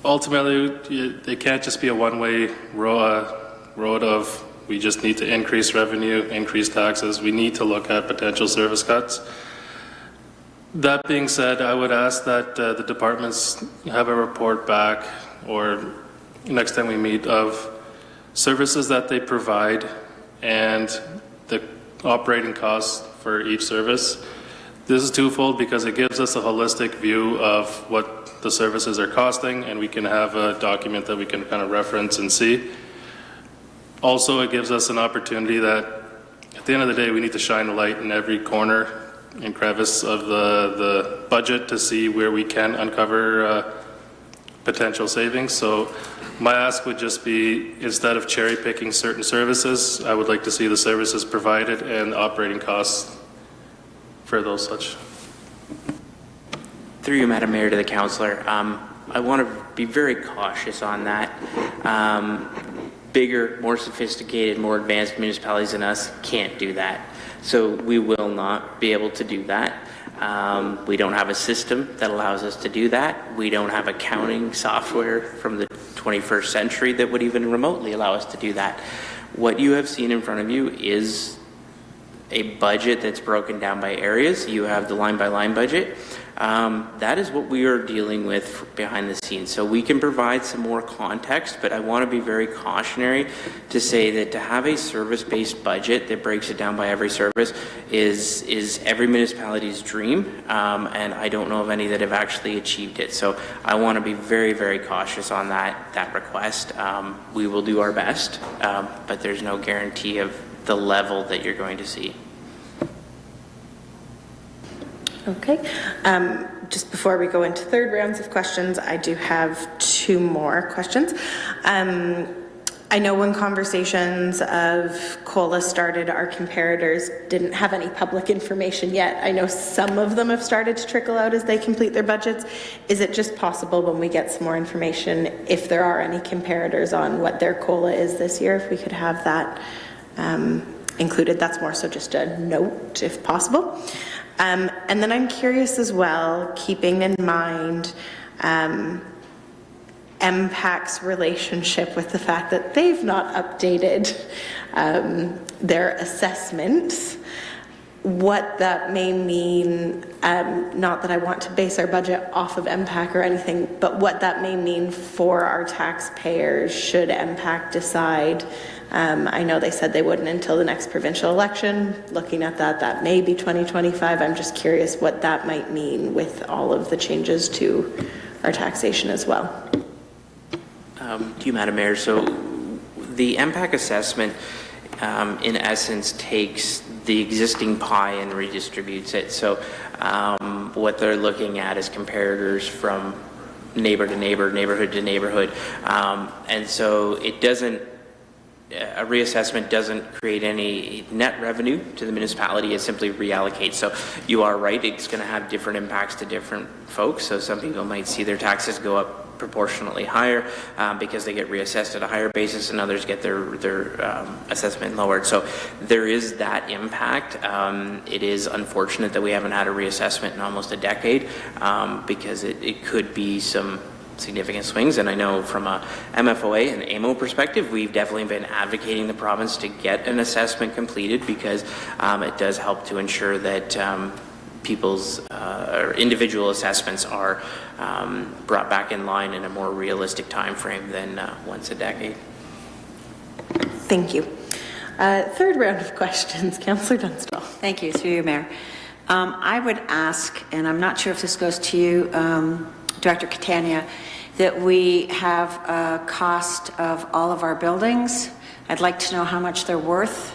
Ultimately, they can't just be a one-way road of we just need to increase revenue, increase taxes. We need to look at potential service cuts. That being said, I would ask that the departments have a report back, or next time we meet, of services that they provide and the operating costs for each service. This is twofold because it gives us a holistic view of what the services are costing, and we can have a document that we can kind of reference and see. Also, it gives us an opportunity that at the end of the day, we need to shine a light in every corner and crevice of the budget to see where we can uncover potential savings. So my ask would just be, instead of cherry picking certain services, I would like to see the services provided and operating costs for those such. Through you, Madam Mayor, to the councillor, I want to be very cautious on that. Bigger, more sophisticated, more advanced municipalities than us can't do that. So we will not be able to do that. We don't have a system that allows us to do that. We don't have accounting software from the 21st century that would even remotely allow us to do that. What you have seen in front of you is a budget that's broken down by areas. You have the line-by-line budget. That is what we are dealing with behind the scenes. So we can provide some more context, but I want to be very cautionary to say that to have a service-based budget that breaks it down by every service is every municipality's dream, and I don't know of any that have actually achieved it. So I want to be very, very cautious on that request. We will do our best, but there's no guarantee of the level that you're going to see. Okay. Just before we go into third rounds of questions, I do have two more questions. I know when conversations of COLA started, our comparators didn't have any public information yet. I know some of them have started to trickle out as they complete their budgets. Is it just possible when we get some more information, if there are any comparators on what their COLA is this year, if we could have that included? That's more so just a note, if possible. And then I'm curious as well, keeping in mind MPAC's relationship with the fact that they've not updated their assessments, what that may mean, not that I want to base our budget off of MPAC or anything, but what that may mean for our taxpayers should MPAC decide. I know they said they wouldn't until the next provincial election. Looking at that, that may be 2025. I'm just curious what that might mean with all of the changes to our taxation as well. To you, Madam Mayor. So the MPAC assessment, in essence, takes the existing pie and redistributes it. So what they're looking at is comparators from neighbor to neighbor, neighborhood to neighborhood. And so it doesn't a reassessment doesn't create any net revenue to the municipality, it simply reallocates. So you are right, it's going to have different impacts to different folks. So some people might see their taxes go up proportionately higher because they get reassessed at a higher basis, and others get their assessment lowered. So there is that impact. It is unfortunate that we haven't had a reassessment in almost a decade because it could be some significant swings, and I know from a MFOA and AMO perspective, we've definitely been advocating the province to get an assessment completed because it does help to ensure that people's or individual assessments are brought back in line in a more realistic time frame than once a decade. Thank you. Third round of questions, Councillor Dunstall. Thank you, through you, Mayor. I would ask, and I'm not sure if this goes to you, Director Catania, that we have a cost of all of our buildings. I'd like to know how much they're worth.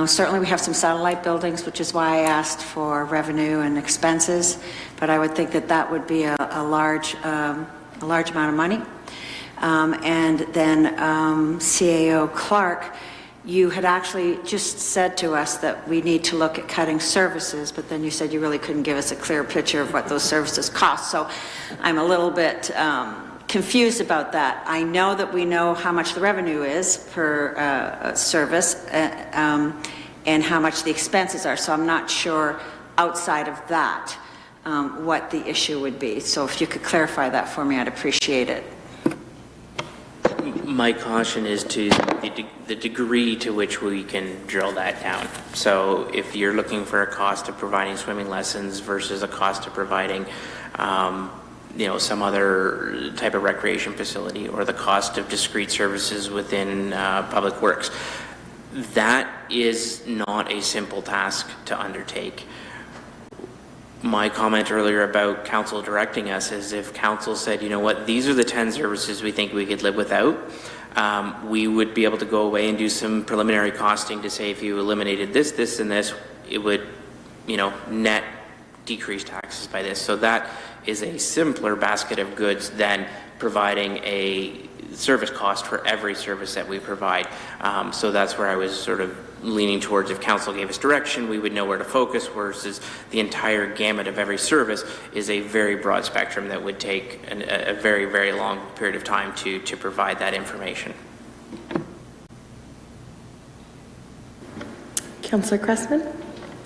Certainly we have some satellite buildings, which is why I asked for revenue and expenses, but I would think that that would be a large amount of money. And then CAO Clark, you had actually just said to us that we need to look at cutting services, but then you said you really couldn't give us a clear picture of what those services cost. So I'm a little bit confused about that. I know that we know how much the revenue is per service and how much the expenses are. So I'm not sure outside of that what the issue would be. So if you could clarify that for me, I'd appreciate it. My caution is to the degree to which we can drill that down. So if you're looking for a cost of providing swimming lessons versus a cost of providing some other type of recreation facility, or the cost of discrete services within public works, that is not a simple task to undertake. My comment earlier about council directing us is if council said, you know what, these are the 10 services we think we could live without, we would be able to go away and do some preliminary costing to say if you eliminated this, this, and this, it would, net decrease taxes by this. So that is a simpler basket of goods than providing a service cost for every service that we provide. So that's where I was sort of leaning towards. If council gave us direction, we would know where to focus, versus the entire gamut of every service is a very broad spectrum that would take a very, very long period of time to provide that information. Councillor Cressman?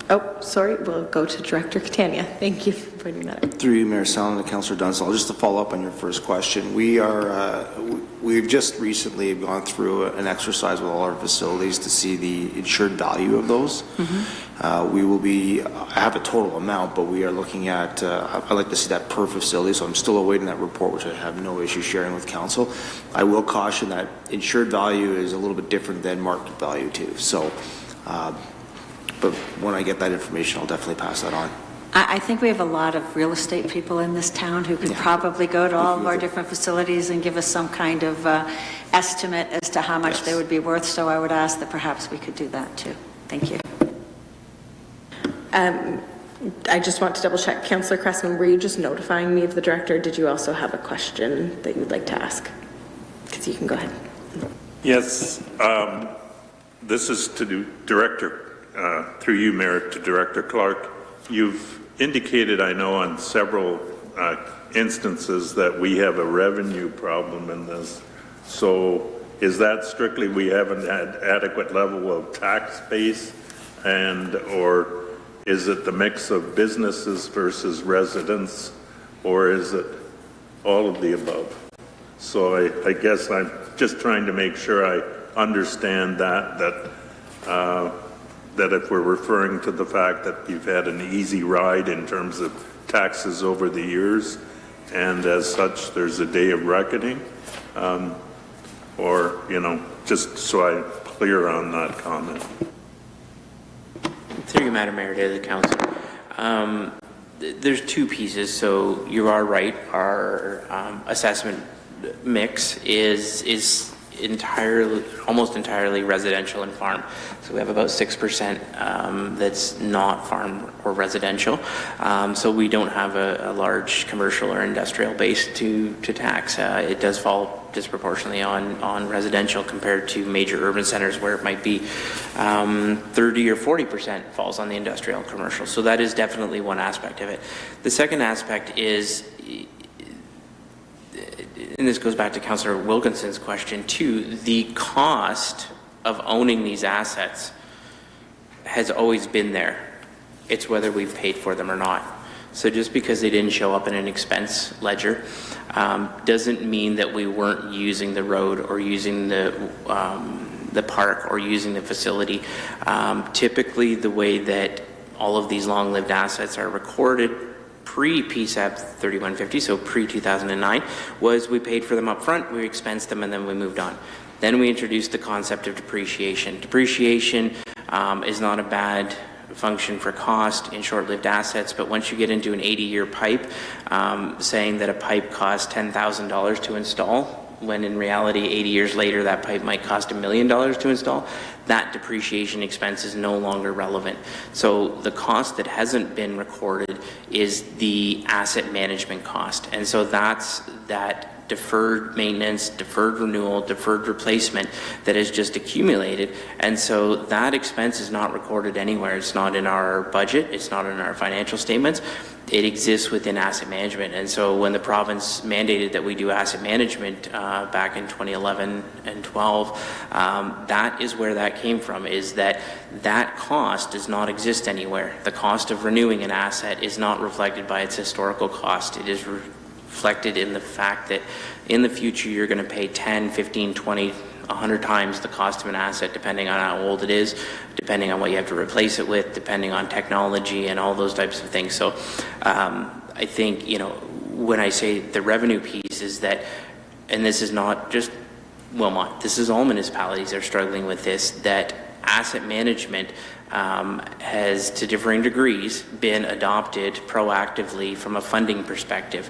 Oh, sorry, we'll go to Director Catania. Thank you for pointing that out. Through you, Mayor Sallin and Councillor Dunstall, just to follow up on your first question, we've just recently gone through an exercise with all our facilities to see the insured value of those. Mm-hmm. I have a total amount, but we are looking at, I'd like to see that per facility, so I'm still awaiting that report, which I have no issue sharing with council. I will caution that insured value is a little bit different than market value too. So, but when I get that information, I'll definitely pass that on. I think we have a lot of real estate people in this town who could probably go to all of our different facilities and give us some kind of estimate as to how much they would be worth. So I would ask that perhaps we could do that too. Thank you. I just want to double check. Councillor Cressman, were you just notifying me of the director? Did you also have a question that you'd like to ask? Because you can go ahead. Yes. This is to Director, through you, Mayor, to Director Clark. You've indicated, I know, on several instances that we have a revenue problem in this. So is that strictly we haven't had adequate level of tax base, or is it the mix of businesses versus residents, or is it all of the above? So I guess I'm just trying to make sure I understand that if we're referring to the fact that you've had an easy ride in terms of taxes over the years, and as such there's a day of reckoning, or, just so I'm clear on that comment. Through you, Madam Mayor, to the council. There's two pieces, so you are right. Our assessment mix is almost entirely residential and farm. So we have about 6% that's not farm or residential. So we don't have a large commercial or industrial base to tax. It does fall disproportionately on residential compared to major urban centers where it might be 30 or 40% falls on the industrial and commercial. So that is definitely one aspect of it. The second aspect is, and this goes back to Councillor Wilkinson's question too, the cost of owning these assets has always been there. It's whether we've paid for them or not. So just because they didn't show up in an expense ledger doesn't mean that we weren't using the road or using the park or using the facility. Typically the way that all of these long-lived assets are recorded pre-PSAB 3150, so pre-2009, was we paid for them up front, we expensed them, and then we moved on. Then we introduced the concept of depreciation. Depreciation is not a bad function for cost in short-lived assets, but once you get into an 80-year pipe, saying that a pipe costs $10,000 to install, when in reality 80 years later that pipe might cost $1 million to install, that depreciation expense is no longer relevant. So the cost that hasn't been recorded is the asset management cost. And so that's that deferred maintenance, deferred renewal, deferred replacement that has just accumulated. And so that expense is not recorded anywhere. It's not in our budget. It's not in our financial statements. It exists within asset management. And so when the province mandated that we do asset management back in 2011 and 12, that is where that came from, is that that cost does not exist anywhere. The cost of renewing an asset is not reflected by its historical cost. It is reflected in the fact that in the future you're going to pay 10, 15, 20, 100 times the cost of an asset, depending on how old it is, depending on what you have to replace it with, depending on technology and all those types of things. So I think, you know, when I say the revenue piece is that, and this is not just Wilmot, this is all municipalities are struggling with this, that asset management has, to differing degrees, been adopted proactively from a funding perspective,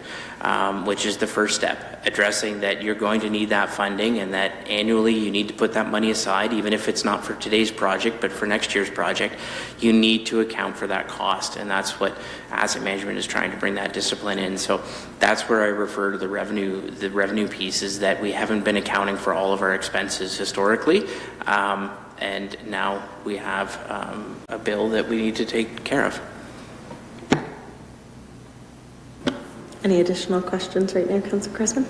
which is the first step, addressing that you're going to need that funding and that annually you need to put that money aside, even if it's not for today's project, but for next year's project, you need to account for that cost. And that's what asset management is trying to bring that discipline in. So that's where I refer to the revenue piece, is that we haven't been accounting for all of our expenses historically. And now we have a bill that we need to take care of. Any additional questions right now, Councillor Cressman?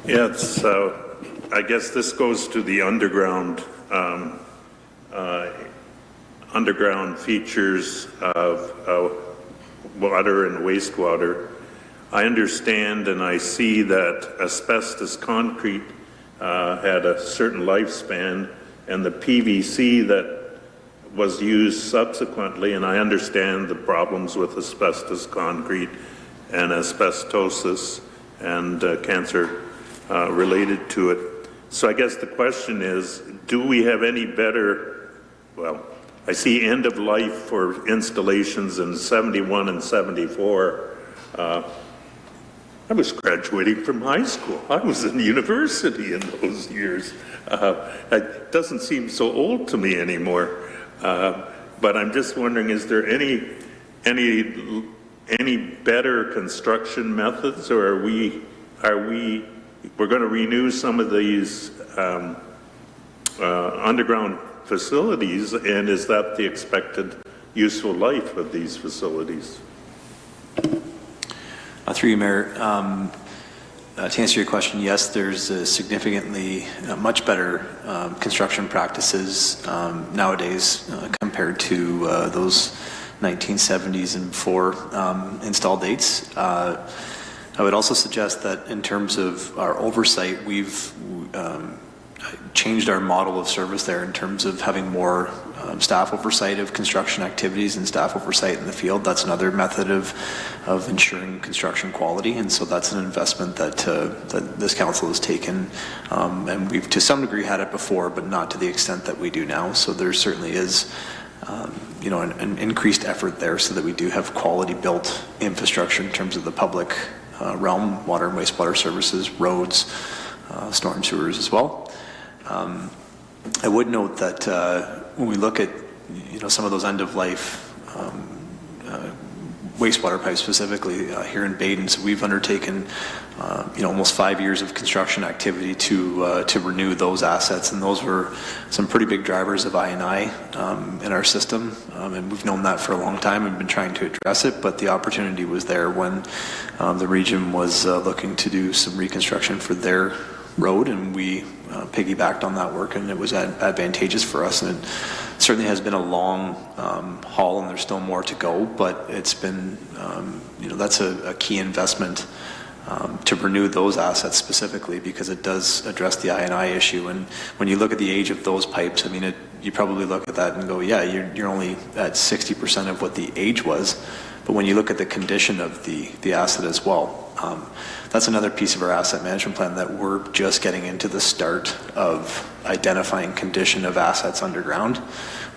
Yes, I guess this goes to the underground features of water and wastewater. I understand and I see that asbestos concrete had a certain lifespan, and the PVC that was used subsequently, and I understand the problems with asbestos concrete and asbestosis and cancer related to it. So I guess the question is, do we have any better, well, I see end of life for installations in 71 and 74. I was graduating from high school. I was in university in those years. It doesn't seem so old to me anymore. But I'm just wondering, is there any better construction methods, or we're going to renew some of these underground facilities, and is that the expected useful life of these facilities? Through you, Mayor, to answer your question, yes, there's significantly much better construction practices nowadays compared to those 1970s and before install dates. I would also suggest that in terms of our oversight, we've changed our model of service there in terms of having more staff oversight of construction activities and staff oversight in the field. That's another method of ensuring construction quality, and so that's an investment that this council has taken, and we've to some degree had it before, but not to the extent that we do now. So there certainly is an increased effort there so that we do have quality built infrastructure in terms of the public realm, water and wastewater services, roads, storm sewers as well. I would note that when we look at some of those end-of-life wastewater pipes specifically here in Baden, so we've undertaken almost 5 years of construction activity to renew those assets, and those were some pretty big drivers of I&I in our system, and we've known that for a long time and been trying to address it, but the opportunity was there when the region was looking to do some reconstruction for their road, and we piggybacked on that work, and it was advantageous for us. And it certainly has been a long haul, and there's still more to go, but it's been, that's a key investment to renew those assets specifically, because it does address the I&I issue. And when you look at the age of those pipes, I mean, you probably look at that and go, yeah, you're only at 60% of what the age was. But when you look at the condition of the asset as well, that's another piece of our asset management plan that we're just getting into the start of identifying condition of assets underground.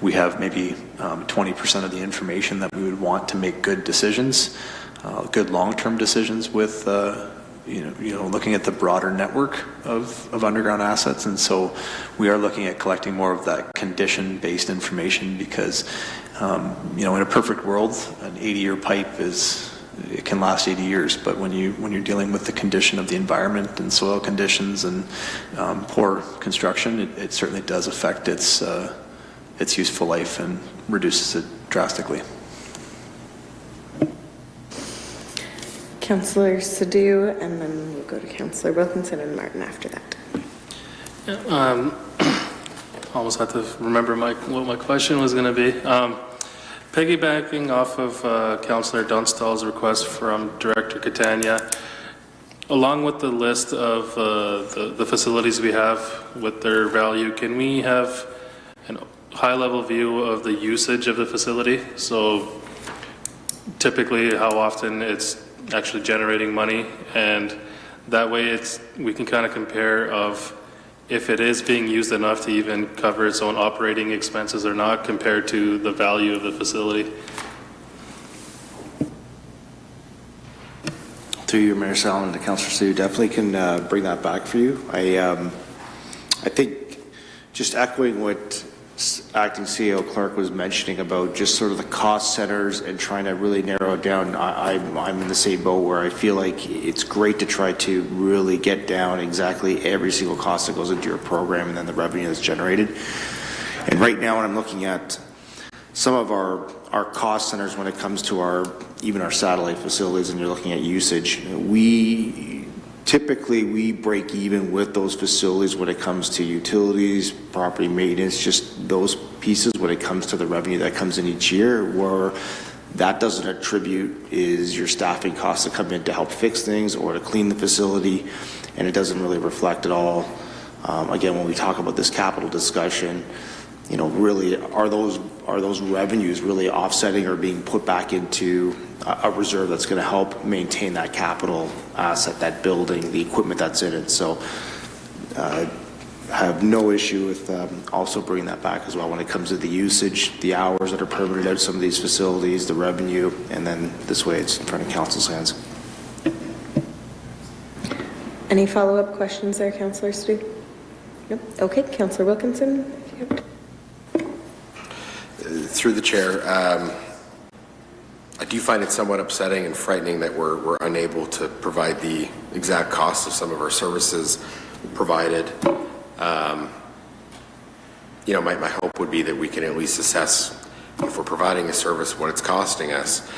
We have maybe 20% of the information that we would want to make good decisions, good long-term decisions with, looking at the broader network of underground assets. And so we are looking at collecting more of that condition-based information because, in a perfect world, an 80-year pipe it can last 80 years, but when you're dealing with the condition of the environment and soil conditions and poor construction, it certainly does affect its useful life and reduces it drastically. Councillor Sadhu, and then we'll go to Councillor Wilkinson and Martin after that. Almost had to remember what my question was going to be. Piggybacking off of Councillor Dunstall's request from Director Catania, along with the list of the facilities we have with their value, can we have a high-level view of the usage of the facility? So typically how often it's actually generating money, and that way we can kind of compare of if it is being used enough to even cover its own operating expenses or not, compared to the value of the facility. Through you, Mayor Salmon, to Councillor Sue, definitely can bring that back for you. I think just echoing what Acting CEO Clark was mentioning about just sort of the cost centers and trying to really narrow it down, I'm in the same boat where I feel like it's great to try to really get down exactly every single cost that goes into your program and then the revenue that's generated. And right now when I'm looking at some of our cost centers when it comes to even our satellite facilities, and you're looking at usage, typically we break even with those facilities when it comes to utilities, property maintenance, just those pieces when it comes to the revenue that comes in each year. Where that doesn't attribute is your staffing costs that come in to help fix things or to clean the facility, and it doesn't really reflect at all. Again, when we talk about this capital discussion, really are those revenues really offsetting or being put back into a reserve that's going to help maintain that capital asset, that building, the equipment that's in it. So I have no issue with also bringing that back as well when it comes to the usage, the hours that are permitted out of some of these facilities, the revenue, and then this way it's in front of council's hands. Any follow-up questions there, Councillor Stu? Nope. Okay, Councillor Wilkinson, if you have Through the chair, I do find it somewhat upsetting and frightening that we're unable to provide the exact cost of some of our services provided. My hope would be that we can at least assess, if we're providing a service, what it's costing us.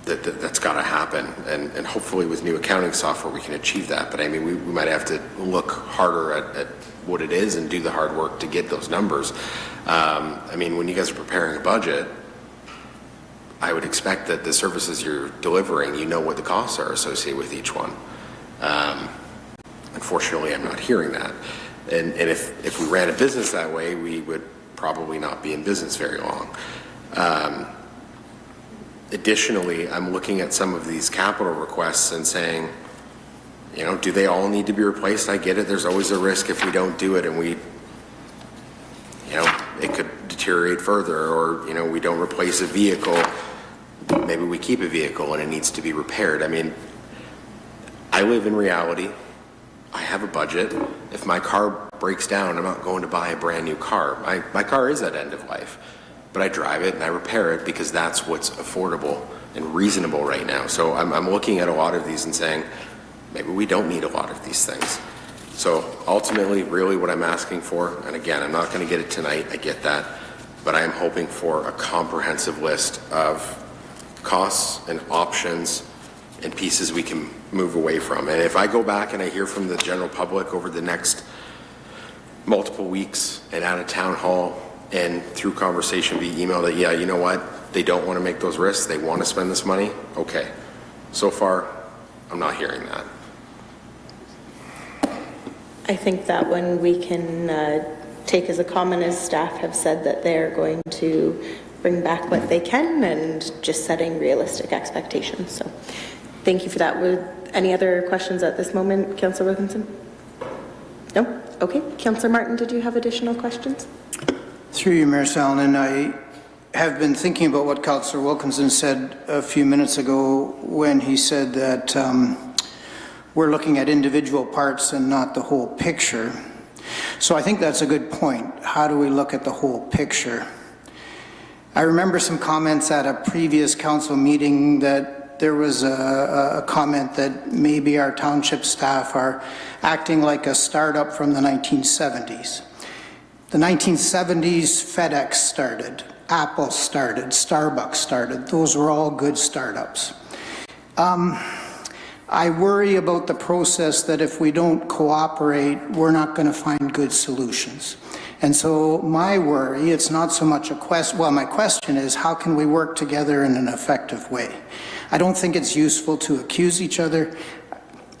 That's got to happen, and hopefully with new accounting software we can achieve that. But I mean, we might have to look harder at what it is and do the hard work to get those numbers. I mean, when you guys are preparing a budget, I would expect that the services you're delivering, you know what the costs are associated with each one. Unfortunately, I'm not hearing that. And if we ran a business that way, we would probably not be in business very long. Additionally, I'm looking at some of these capital requests and saying, do they all need to be replaced? I get it. There's always a risk if we don't do it and it could deteriorate further, or, we don't replace a vehicle. Maybe we keep a vehicle and it needs to be repaired. I mean, I live in reality. I have a budget. If my car breaks down, I'm not going to buy a brand new car. My car is at end of life, but I drive it and I repair it because that's what's affordable and reasonable right now. So I'm looking at a lot of these and saying, maybe we don't need a lot of these things. So ultimately, really what I'm asking for, and again, I'm not going to get it tonight, I get that, but I am hoping for a comprehensive list of costs and options and pieces we can move away from. And if I go back and I hear from the general public over the next multiple weeks and at a town hall and through conversation via email that, yeah, you know what, they don't want to make those risks, they want to spend this money, okay. So far, I'm not hearing that. I think that one we can take as a common, as staff have said that they're going to bring back what they can and just setting realistic expectations. So thank you for that. Any other questions at this moment, Councillor Wilkinson? No? Okay. Councillor Martin, did you have additional questions? Through you, Mayor Salonen, I have bin thinking about what Councillor Wilkinson said a few minutes ago when he said that we're looking at individual parts and not the whole picture. So I think that's a good point. How do we look at the whole picture? I remember some comments at a previous council meeting that there was a comment that maybe our township staff are acting like a startup from the 1970s. The 1970s, FedEx started, Apple started, Starbucks started. Those were all good startups. I worry about the process that if we don't cooperate, we're not going to find good solutions. And so my worry, it's not so much a question, well, my question is, how can we work together in an effective way? I don't think it's useful to accuse each other.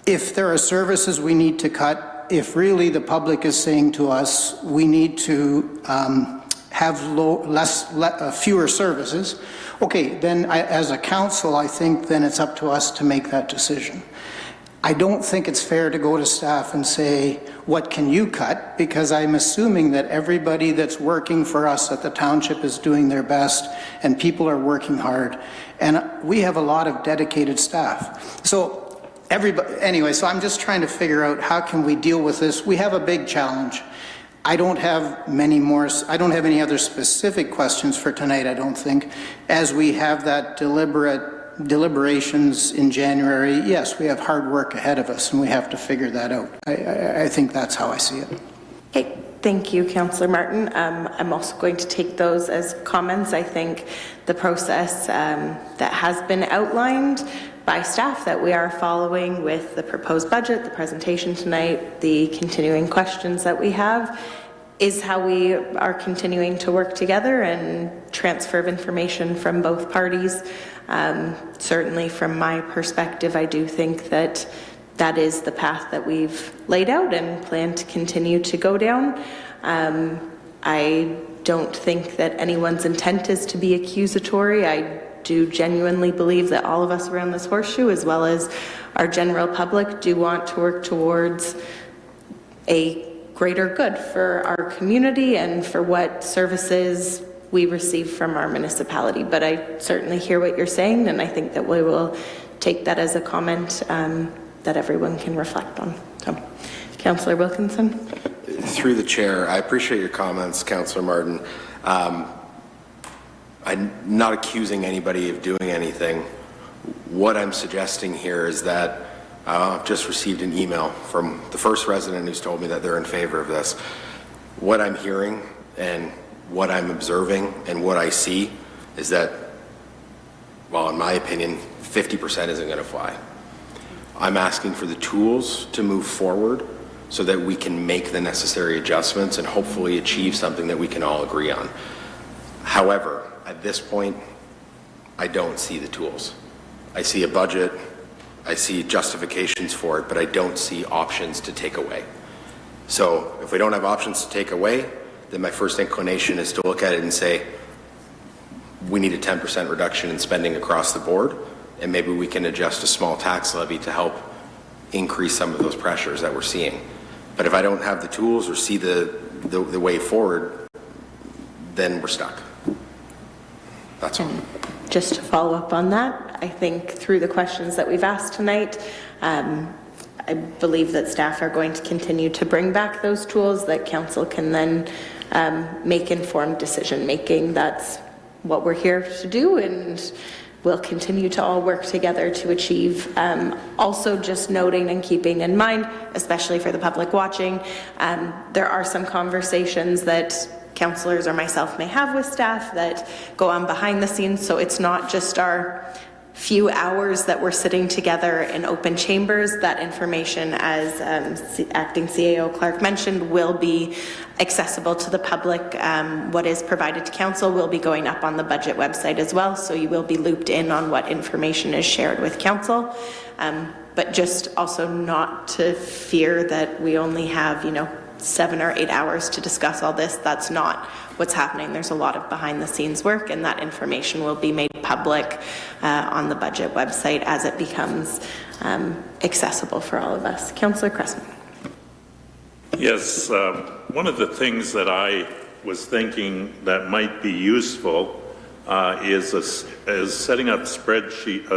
If there are services we need to cut, if really the public is saying to us, we need to have fewer services, okay, then as a council, I think then it's up to us to make that decision. I don't think it's fair to go to staff and say, what can you cut? Because I'm assuming that everybody that's working for us at the township is doing their best and people are working hard. And we have a lot of dedicated staff. So anyway, so I'm just trying to figure out how can we deal with this. We have a big challenge. I don't have any other specific questions for tonight, I don't think. As we have that deliberations in January, yes, we have hard work ahead of us and we have to figure that out. I think that's how I see it. Okay, thank you, Councillor Martin. I'm also going to take those as comments. I think the process that has been outlined by staff that we are following with the proposed budget, the presentation tonight, the continuing questions that we have, is how we are continuing to work together and transfer of information from both parties. Certainly from my perspective, I do think that that is the path that we've laid out and plan to continue to go down. I don't think that anyone's intent is to be accusatory. I do genuinely believe that all of us around this horseshoe, as well as our general public, do want to work towards a greater good for our community and for what services we receive from our municipality. But I certainly hear what you're saying, and I think that we will take that as a comment that everyone can reflect on. So, Councillor Wilkinson. Through the chair, I appreciate your comments, Councillor Martin. I'm not accusing anybody of doing anything. What I'm suggesting here is that I've just received an email from the first resident who's told me that they're in favor of this. What I'm hearing and what I'm observing and what I see is that, well, in my opinion, 50% isn't going to fly. I'm asking for the tools to move forward so that we can make the necessary adjustments and hopefully achieve something that we can all agree on. However, at this point, I don't see the tools. I see a budget, I see justifications for it, but I don't see options to take away. So if we don't have options to take away, then my first inclination is to look at it and say, we need a 10% reduction in spending across the board, and maybe we can adjust a small tax levy to help increase some of those pressures that we're seeing. But if I don't have the tools or see the way forward, then we're stuck. That's all. Just to follow up on that, I think through the questions that we've asked tonight, I believe that staff are going to continue to bring back those tools that council can then make informed decision making. That's what we're here to do, and we'll continue to all work together to achieve. Also just noting and keeping in mind, especially for the public watching, there are some conversations that councillors or myself may have with staff that go on behind the scenes, so it's not just our few hours that we're sitting together in open chambers. That information, as Acting CAO Clark mentioned, will be accessible to the public. What is provided to council will be going up on the budget website as well, so you will be looped in on what information is shared with council. But just also not to fear that we only have, 7 or 8 hours to discuss all this. That's not what's happening. There's a lot of behind the scenes work, and that information will be made public on the budget website as it becomes accessible for all of us. Councillor Cressman. Yes, one of the things that I was thinking that might be useful is setting up a spreadsheet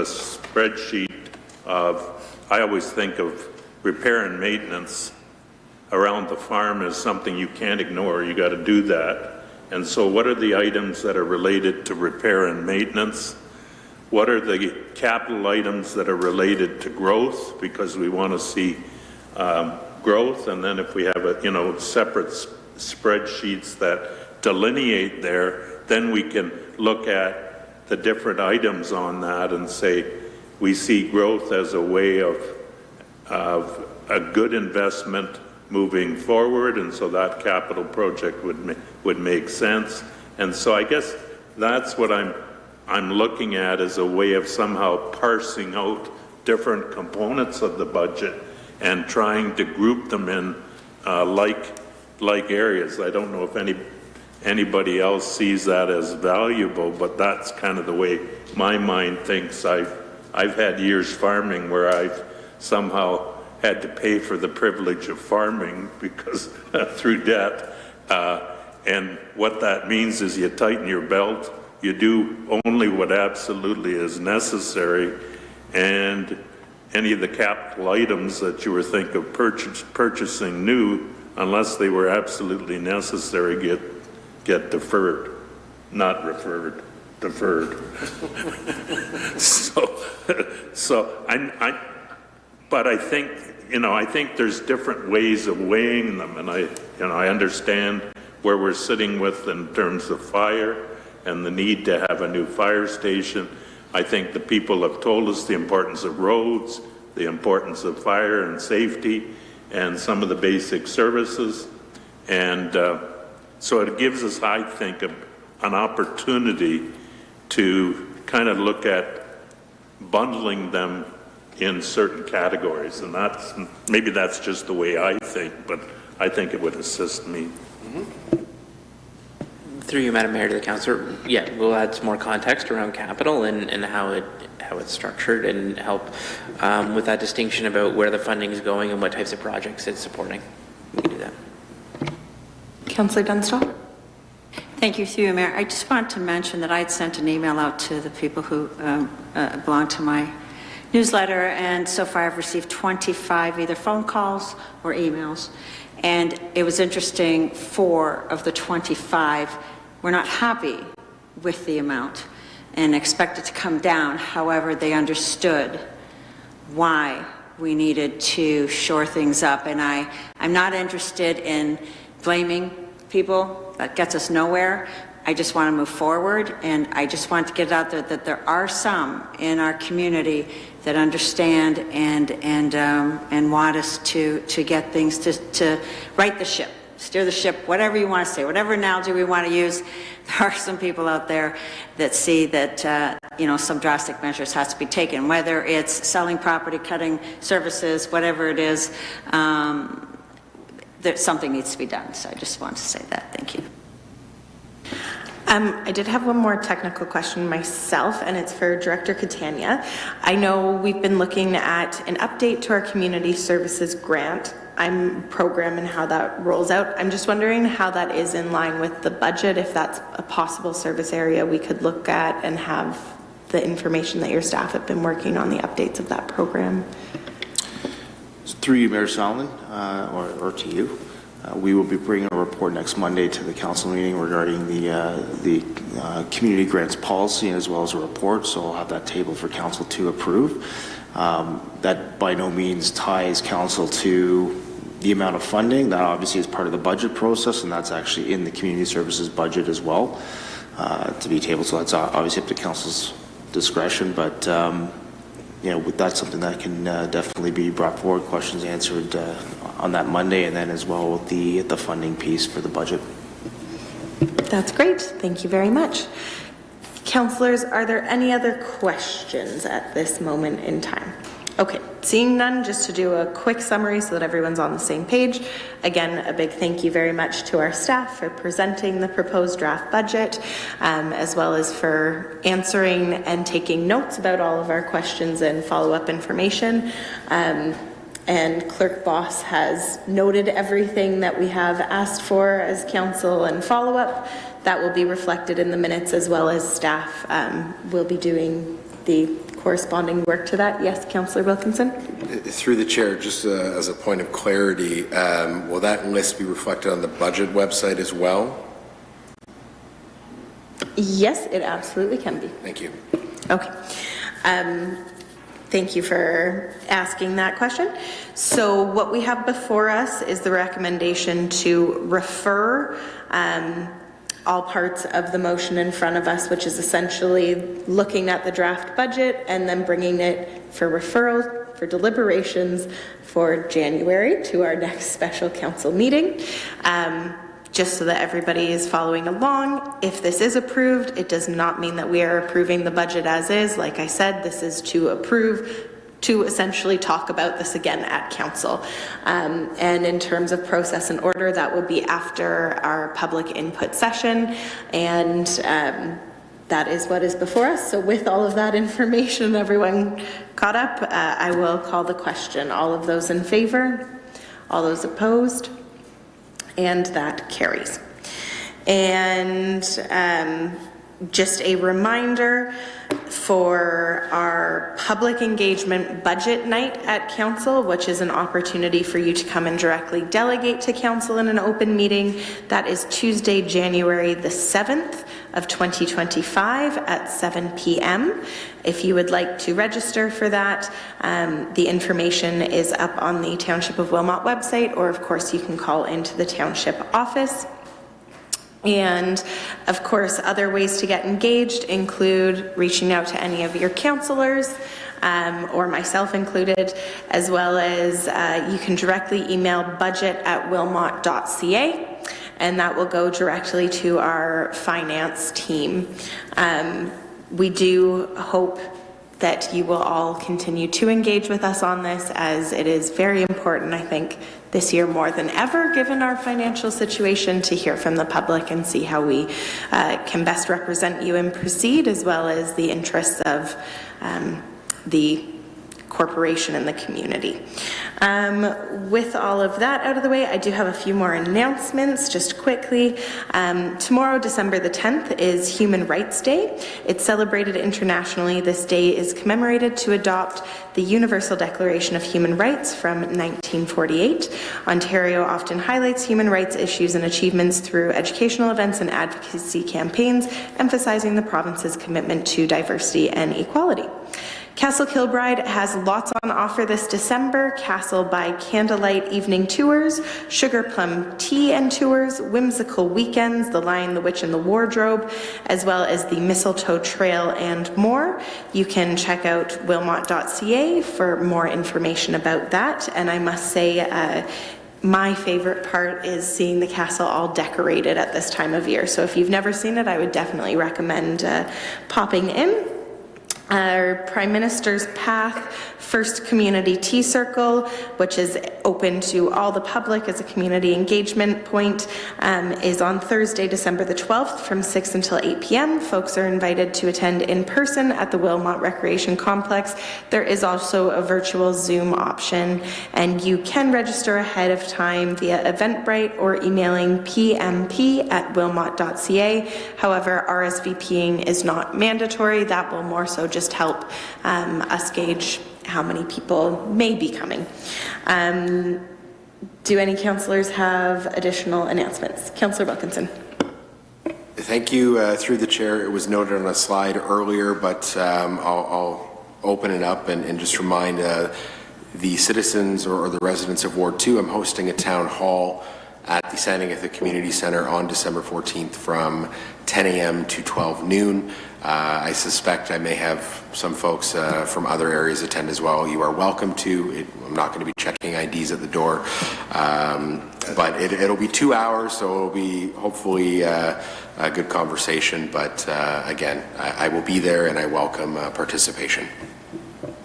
of, I always think of repair and maintenance around the farm as something you can't ignore. You got to do that. And so what are the items that are related to repair and maintenance? What are the capital items that are related to growth? Because we want to see growth. And then if we have separate spreadsheets that delineate there, then we can look at the different items on that and say, we see growth as a way of a good investment moving forward, and so that capital project would make sense. And so I guess that's what I'm looking at as a way of somehow parsing out different components of the budget and trying to group them in like areas. I don't know if anybody else sees that as valuable, but that's kind of the way my mind thinks. I've had years farming where I've somehow had to pay for the privilege of farming because through debt. And what that means is you tighten your belt, you do only what absolutely is necessary, and any of the capital items that you were thinking of purchasing new, unless they were absolutely necessary, get deferred, not referred, deferred. But I think, I think there's different ways of weighing them, and I understand where we're sitting with in terms of fire and the need to have a new fire station. I think the people have told us the importance of roads, the importance of fire and safety, and some of the basic services. And so it gives us, I think, an opportunity to kind of look at bundling them in certain categories, and maybe that's just the way I think, but I think it would assist me. Through you, Madam Mayor, to the councillor, yeah, we'll add some more context around capital and how it's structured, and help with that distinction about where the funding is going and what types of projects it's supporting. We can do that. Councillor Dunstall. Thank you, through you, Mayor. I just want to mention that I had sent an email out to the people who belong to my newsletter, and so far I've received 25 either phone calls or emails. And it was interesting, 4 of the 25 were not happy with the amount and expect it to come down. However, they understood why we needed to shore things up. And I'm not interested in blaming people. That gets us nowhere. I just want to move forward, and I just want to get it out there that there are some in our community that understand and want us to get things to right the ship, steer the ship, whatever you want to say, whatever analogy we want to use. There are some people out there that see that some drastic measures has to be taken, whether it's selling property, cutting services, whatever it is. That something needs to be done. So I just want to say that. Thank you. I did have one more technical question myself, and it's for Director Catania. I know we've been looking at an update to our community services grant program and how that rolls out. I'm just wondering how that is in line with the budget, if that's a possible service area we could look at and have the information that your staff have been working on the updates of that program. Through you, Mayor Salmon, or to you, we will be bringing a report next Monday to the council meeting regarding the community grants policy as well as a report, so I'll have that table for council to approve. That by no means ties council to the amount of funding. That obviously is part of the budget process, and that's actually in the community services budget as well to be tabled, so that's obviously up to council's discretion, but you know, that's something that can definitely be brought forward, questions answered on that Monday, and then as well with the funding piece for the budget. That's great. Thank you very much. Councillors, are there any other questions at this moment in time? Okay, seeing none, just to do a quick summary so that everyone's on the same page. Again, a big thank you very much to our staff for presenting the proposed draft budget, as well as for answering and taking notes about all of our questions and follow-up information. And Clerk Boss has noted everything that we have asked for as council and follow-up. That will be reflected in the minutes, as well as staff will be doing the corresponding work to that. Yes, Councillor Wilkinson? Through the chair, just as a point of clarity, will that list be reflected on the budget website as well? Yes, it absolutely can be. Thank you. Okay. Thank you for asking that question. So what we have before us is the recommendation to refer all parts of the motion in front of us, which is essentially looking at the draft budget and then bringing it for referral, for deliberations for January to our next special council meeting. Just so that everybody is following along, if this is approved, it does not mean that we are approving the budget as is. Like I said, this is to approve, to essentially talk about this again at council. And in terms of process and order, that would be after our public input session, and that is what is before us. So with all of that information, everyone caught up, I will call the question. All of those in favor? All those opposed? And that carries. And just a reminder for our public engagement budget night at council, which is an opportunity for you to come and directly delegate to council in an open meeting. That is Tuesday, January the 7th of 2025 at 7 p.m. If you would like to register for that, the information is up on the Township of Wilmot website, or of course you can call into the township office. And of course, other ways to get engaged include reaching out to any of your councillors, or myself included, as well as you can directly email budget@wilmot.ca, and that will go directly to our finance team. We do hope that you will all continue to engage with us on this, as it is very important, I think, this year more than ever, given our financial situation, to hear from the public and see how we can best represent you and proceed, as well as the interests of the corporation and the community. With all of that out of the way, I do have a few more announcements just quickly. Tomorrow, December the 10th, is Human Rights Day. It's celebrated internationally. This day is commemorated to adopt the Universal Declaration of Human Rights from 1948. Ontario often highlights human rights issues and achievements through educational events and advocacy campaigns, emphasizing the province's commitment to diversity and equality. Castle Kilbride has lots on offer this December. Castle by Candlelight Evening Tours, Sugar Plum Tea and Tours, Whimsical Weekends, The Lion, the Witch, and the Wardrobe, as well as the Mistletoe Trail and more. You can check out wilmot.ca for more information about that. And I must say, my favorite part is seeing the castle all decorated at this time of year. So if you've never seen it, I would definitely recommend popping in. Our Prime Minister's Path First Community Tea Circle, which is open to all the public as a community engagement point, is on Thursday, December the 12th from 6 until 8 p.m. Folks are invited to attend in person at the Wilmot Recreation Complex. There is also a virtual Zoom option, and you can register ahead of time via Eventbrite or emailing pmp@wilmot.ca. However, RSVPing is not mandatory. That will more so just help us gauge how many people may be coming. Do any councillors have additional announcements? Councillor Wilkinson. Thank you. Through the chair, it was noted on a slide earlier, but I'll open it up and just remind the citizens or the residents of Ward 2, I'm hosting a town hall at the St. Agatha Community Centre on December 14th from 10 a.m. to 12 noon. I suspect I may have some folks from other areas attend as well. You are welcome to. I'm not going to be checking IDs at the door, but it'll be 2 hours, so it'll be hopefully a good conversation. But again, I will be there and I welcome participation.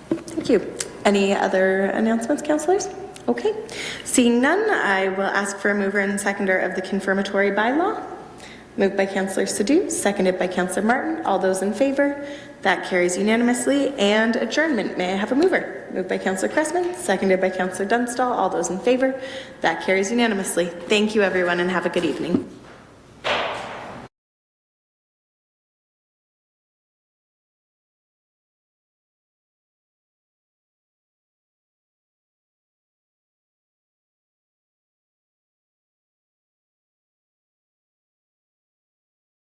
Thank you. Any other announcements, councillors? Okay. Seeing none, I will ask for a mover and seconder of the confirmatory bylaw. Moved by Councillor Sadhu, seconded by Councillor Martin. All those in favour? That carries unanimously. And adjournment. May I have a mover? Moved by Councillor Cressman, seconded by Councillor Dunstall. All those in favour? That carries unanimously. Thank you, everyone, and have a good evening.